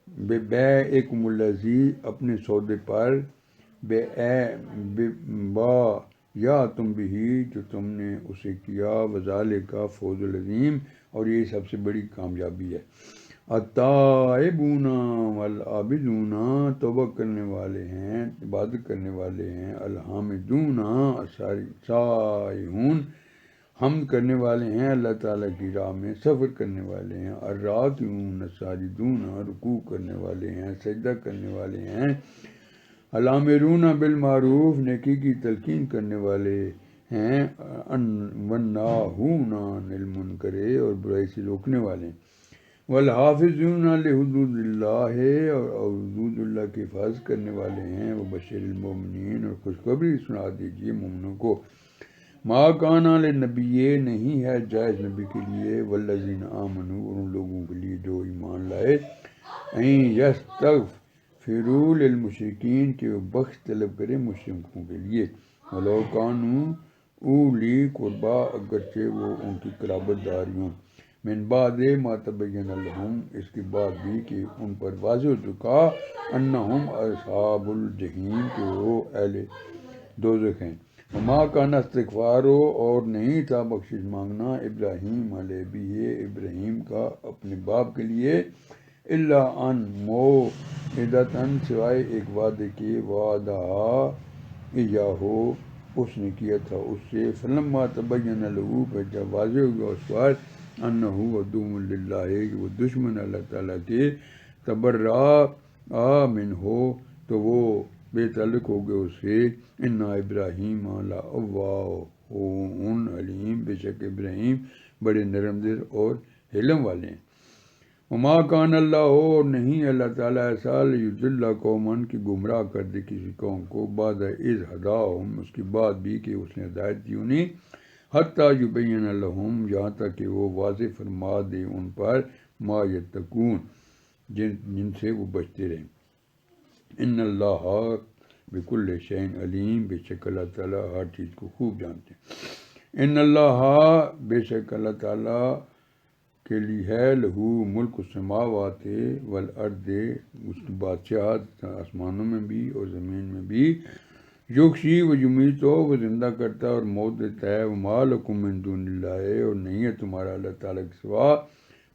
ببیعکم الذی، اپنے سودے پر، تم بھی، جو تم نے اسے کیا، وذالک فوز العظیم، اور یہ سب سے بڑی کامیابی ہے۔ التائبون والعابدون، توبہ کرنے والے ہیں، عبادت کرنے والے ہیں، الحامدون، سائحون، حمد کرنے والے ہیں اللہ تعالیٰ کی راہ میں، سفر کرنے والے ہیں، الراکعون الساجدون، رکوع کرنے والے ہیں، سجدہ کرنے والے ہیں، الامرون بالمعروف، نیکی کی تلقین کرنے والے ہیں، والناہون عن المنکر، اور برائی سے روکنے والے ہیں، والحافظون لحدود اللہ، اور حدود اللہ کی حفاظت کرنے والے ہیں، وبشر المؤمنین، اور خوشخبری سنا دیجیے مومنوں کو، ما کان للنبی، نہیں ہے جائز نبی کے لیے، والذین آمنوا، اور ان لوگوں کے لیے جو ایمان لائے، ان یستغفروا للمشرکین، کہ وہ بخش طلب کرے مشرکوں کے لیے، ولو کانوا اولی قربا، اگرچہ وہ ان کی قرابت داریوں، من بعد ما تبین لہم، اس کے بعد بھی کہ ان پر واضح ہو چکا، انہم اصحاب الجحیم، کہ وہ اہل دوزخ ہیں، وما کان استغفار، اور نہیں تھا بخشش مانگنا ابراہیم علیہ ابیہ، ابراہیم کا اپنے باپ کے لیے، الا ان موعدۃ، سوائے ایک وعدے کے، وعدہ ایاہ، اس نے کیا تھا اس سے، فلما تبین لہو، پھر جب واضح ہو گیا اس پر، انہ عدو للہ، کہ وہ دشمن اللہ تعالیٰ کے، تبرأ منہ، تو وہ بے تعلق ہو گئے اس سے، ان ابراہیم لأواہ علیم، بے شک ابراہیم بڑے نرم دل اور حلم والے ہیں۔ وما کان اللہ، اور نہیں اللہ تعالیٰ ایسا، لیضل قوما، کہ گمراہ کر دے کسی قوم کو، بعد اذ ہداہم، اس کے بعد بھی کہ اس نے ہدایت دی انہیں، حتیٰ یبین لہم، یہاں تک کہ وہ واضح فرما دے ان پر، ما یتقون، جن سے وہ بچتے رہیں۔ ان اللہ بکل شیء علیم، بے شک اللہ تعالیٰ ہر چیز کو خوب جانتے ہیں۔ ان اللہ، بے شک اللہ تعالیٰ کے لیے ہے، لہو ملک السماوات والارض، اس کی بادشاہت آسمانوں میں بھی اور زمین میں بھی، یغشی و یمیت، وہ زندہ کرتا ہے اور موت دیتا ہے، وما لکم من دون اللہ، اور نہیں ہے تمہارا اللہ تعالیٰ کے سوا،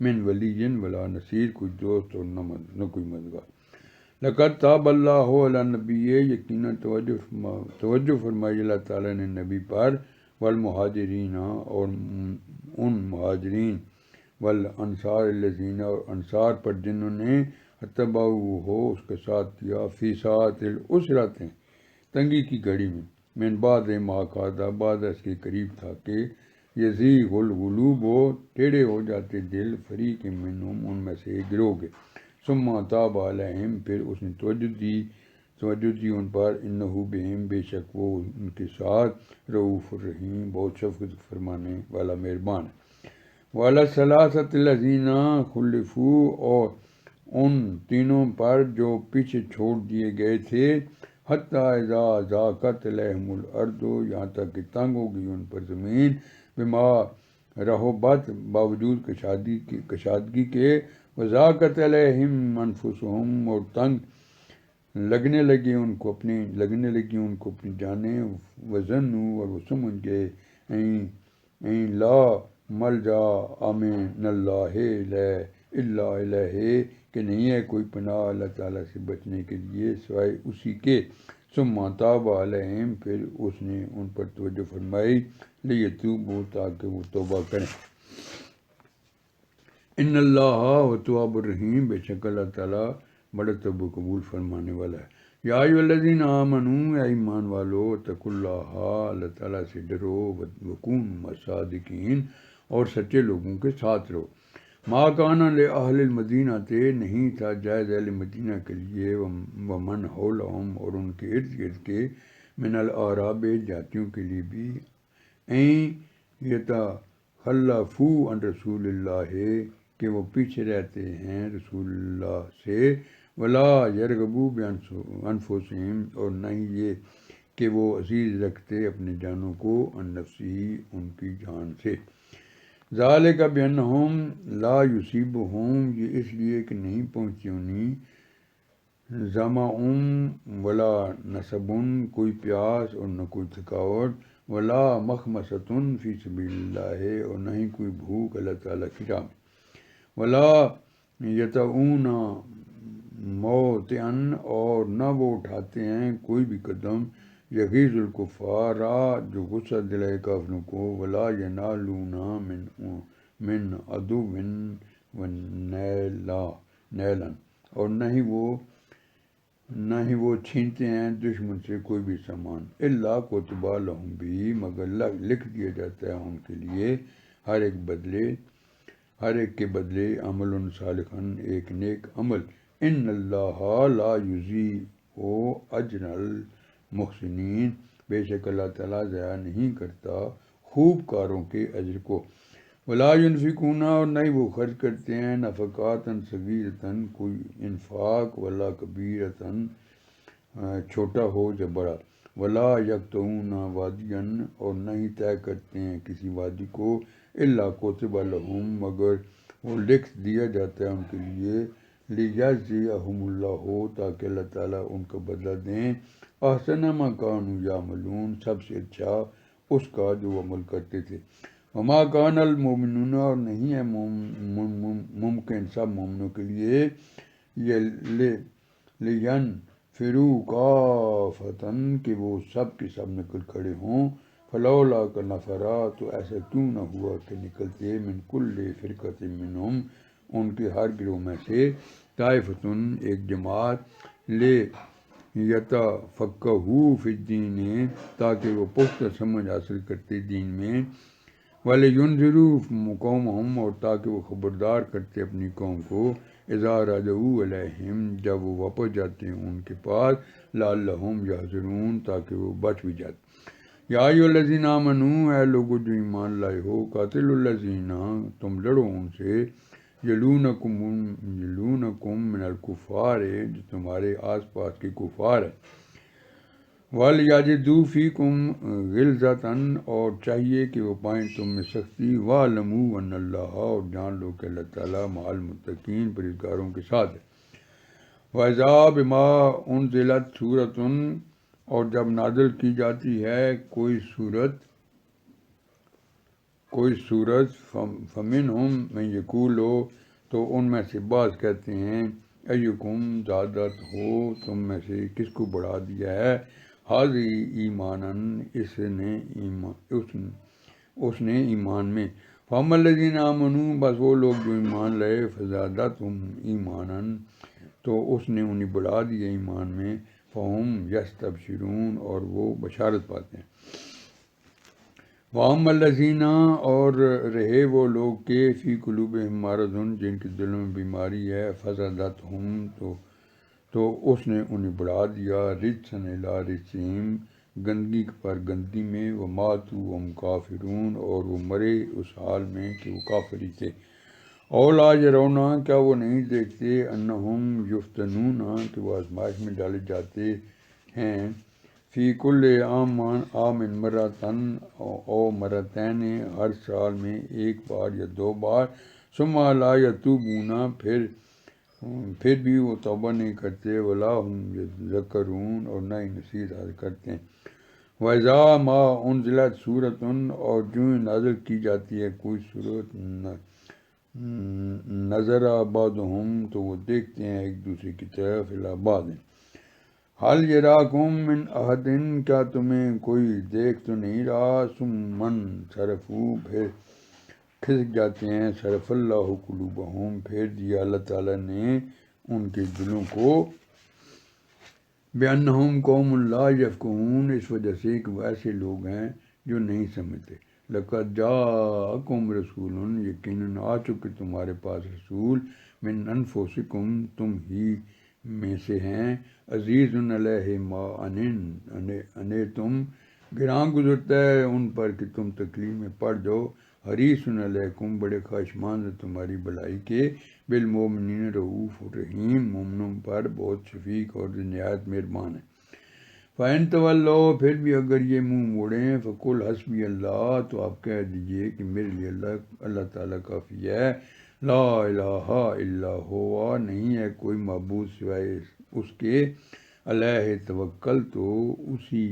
من ولی ولا نصیر، کوئی دوست اور نہ کوئی مددگار۔ لقد تاب اللہ علی نبی، یقیناً توجہ فرمائی اللہ تعالیٰ نے نبی پر، والمہاجرین، اور ان مہاجرین، والانصار الذین، اور انصار پر جنہوں نے، اتبعوہ ہو، اس کے ساتھ کیا، فی ساعۃ العسرۃ، تنگی کی گھڑی میں، من بعد ما کاد، بعد اس کے قریب تھا کہ، یزیغ القلوب، ٹیڑھے ہو جاتے دل، فریق منہم، ان میں سے گروہ کے، ثم تاب علیہم، پھر اس نے توجہ دی ان پر، انہ بہم، بے شک وہ ان کے ساتھ، رؤوف الرحیم، بہت شفقت فرمانے والا مہربان ہے۔ وعلی الثلاثۃ الذین خلفوا، اور ان تینوں پر جو پیچھے چھوڑ دیے گئے تھے، حتیٰ اذا ضاقت علیہم الارض، یہاں تک کہ تنگ ہو گئی ان پر زمین، بما رحبت، باوجود کشادگی کے، وضاقت علیہم انفسہم، اور تنگ لگنے لگی ان کو اپنی جانیں، وظنوا، اور وہ سمجھ گئے، این لا ملجا من اللہ الا الیہ، کہ نہیں ہے کوئی پناہ اللہ تعالیٰ سے بچنے کے لیے سوائے اسی کے، ثم تاب علیہم، پھر اس نے ان پر توجہ فرمائی، لیتوبوا، تاکہ وہ توبہ کریں۔ ان اللہ تواب الرحیم، بے شک اللہ تعالیٰ بڑا توبہ قبول فرمانے والا ہے۔ یا ایھا الذین آمنوا، اے ایمان والو، اتقوا اللہ، اللہ تعالیٰ سے ڈرو، وکونوا مع الصادقین، اور سچے لوگوں کے ساتھ رہو۔ ما کان لأہل المدینہ، نہیں تھا جائز اہل مدینہ کے لیے، ومن حولہم، اور ان کے ارد گرد کے، من الاعراب، جاتیوں کے لیے بھی، این یتخلفوا عن رسول اللہ، کہ وہ پیچھے رہتے ہیں رسول اللہ سے، ولا یرغبوا بانفسہم، اور نہ ہی یہ کہ وہ عزیز رکھتے اپنے جانوں کو، عن نفسہ، ان کی جان سے، ذالک بانہم لا یصیبہم، یہ اس لیے کہ نہیں پہنچتی انہیں، ظمأ ولا نصب، کوئی پیاس اور نہ کوئی تھکاوٹ، ولا مخمصۃ فی سبیل اللہ، اور نہ ہی کوئی بھوک اللہ تعالیٰ کی راہ میں، ولا یطؤون موطئا، اور نہ وہ اٹھاتے ہیں کوئی بھی قدم، یغیظ الکفار، جو غصہ دلائے کافروں کو، ولا ینالون من عدو نیلا، اور نہ ہی وہ چھینتے ہیں دشمن سے کوئی بھی سامان، الا کتب لہم بھی، مگر لکھ دیا جاتا ہے ان کے لیے، ہر ایک کے بدلے، عمل صالحا، ایک نیک عمل، ان اللہ لا یضیع اجر المحسنین، بے شک اللہ تعالیٰ ضائع نہیں کرتا خوب کاروں کے اجر کو، ولا ينفقون، اور نہیں وہ خرچ کرتے ہیں، نفقات صغیرۃ، کوئی انفاق، ولا کبیرۃ، چھوٹا ہو یا بڑا، ولا یقطعون وادیا، اور نہیں طے کرتے ہیں کسی وادی کو، الا کتب لہم، مگر وہ لکھ دیا جاتا ہے ان کے لیے، لیجزیہم اللہ، تاکہ اللہ تعالیٰ ان کا بدلہ دیں، احسن ما کانوا یعملون، سب سے اچھا اس کا جو وہ عمل کرتے تھے، وما کان المؤمنون، اور نہیں ہے ممکن سب مومنوں کے لیے، فرو کافتن کہ وہ سب کے سب نکل کھڑے ہوں، فلولا کا نفرا تو ایسا کیوں نہ ہوا کہ نکلتے من کل فرقت منہم ان کے ہر گروہ میں سے طائفتن ایک جماعت لے یتفقہوا فی الدین تاکہ وہ پختہ سمجھ حاصل کرتے دین میں، وَلِيُنذِرُوا قَوْمَهُمْ اور تاکہ وہ خبردار کرتے اپنی قوم کو، اذا رجعوا الیہم جب وہ واپس جاتے ہیں ان کے پاس، لعلہم یحذرون تاکہ وہ بچ بھی جاتے۔ یا ایھا الذین آمنوا اے لوگو جو ایمان لائے ہو، قاتلوا الذین تم لڑو ان سے، یلونکم من الکفار جو تمہارے آس پاس کے کفار ہیں، وَلْيَجِدُوا فِيكُمْ غِلْظَةً اور چاہیے کہ وہ پائیں تم میں سختی، وَاعْلَمُوا أَنَّ اللَّهَ اور جان لو کہ اللہ تعالیٰ مع المتقین پرہیزگاروں کے ساتھ ہے۔ وَإِذَا بِمَا أُنزِلَتْ سُورَةٌ اور جب نازل کی جاتی ہے کوئی سورت فَمِنْهُمْ مَن يَقُولُ تو ان میں سے بعض کہتے ہیں، ایکم زادت ہو تم میں سے کس کو بڑھا دیا ہے، حاضی ایماناً اس نے ایمان میں، فَأَمَّا الَّذِينَ آمَنُوا بس وہ لوگ جو ایمان لائے، فَزَادَتْهُمْ ایماناً تو اس نے انہیں بڑھا دیا ایمان میں، فَهُمْ يَسْتَبْشِرُونَ اور وہ بشارت پاتے ہیں۔ وَأَمَّا الَّذِينَ اور رہے وہ لوگ کہ فی قلوبہم مرض جن کے دلوں میں بیماری ہے، فَزَادَتْهُمْ تو اس نے انہیں بڑھا دیا، رجساً الی رجسہم گندگی پر گندگی میں، وماتوا وہم کافرون اور وہ مرے اس حال میں کہ وہ کافر ہی تھے۔ اولا یرون کیا وہ نہیں دیکھتے، انہم یفتنون کہ وہ آزمائش میں ڈالے جاتے ہیں، فی کل عام مرتن او مرتین ہر سال میں ایک بار یا دو بار، ثم لا یتوبون پھر بھی وہ توبہ نہیں کرتے، ولا ہم یذکرون اور نہ ہی نصیحت حاصل کرتے ہیں۔ وَإِذَا مَا أُنزِلَتْ سُورَةٌ اور جو نازل کی جاتی ہے کوئی سورت، نظر بعضهم تو وہ دیکھتے ہیں ایک دوسرے کی طرف، الی بعض حل یراکم من احد کیا تمہیں کوئی دیکھ تو نہیں رہا، ثم انصرفوا پھر کھسک جاتے ہیں، صرف اللہ قلوبہم پھیر دیا اللہ تعالیٰ نے ان کے دلوں کو، بِأَنَّهُمْ قَوْمٌ لَا يَفْقَهُونَ اس وجہ سے کہ وہ ایسے لوگ ہیں جو نہیں سمجھتے۔ لَقَدْ جَاءَكُمْ رَسُولٌ یقیناً آ چکے تمہارے پاس رسول، من انفسکم تم ہی میں سے ہیں، عزیز علیہ ما عنتم گراں گزرتا ہے ان پر کہ تم تکلیف میں پڑ جاؤ، حریص علیکم بڑے خواہشمند ہے تمہاری بھلائی کے، بالمؤمنین رؤوف الرحیم مومنوں پر بہت شفیق اور نہایت مہربان ہے۔ فَإِن تَوَلَّوْا پھر بھی اگر یہ منہ موڑیں، فَقُلْ حَسْبِيَ اللَّهُ تو آپ کہہ دیجئے کہ میرے لیے اللہ تعالیٰ کافی ہے، لا الہ الا ہوا نہیں ہے کوئی معبود سوائے اس کے، علیہ توکلت تو اسی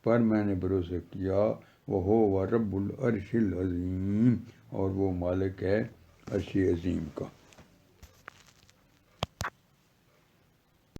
پر میں نے بھروسہ کیا، وہو رب العرش العظیم اور وہ مالک ہے عرش عظیم کا۔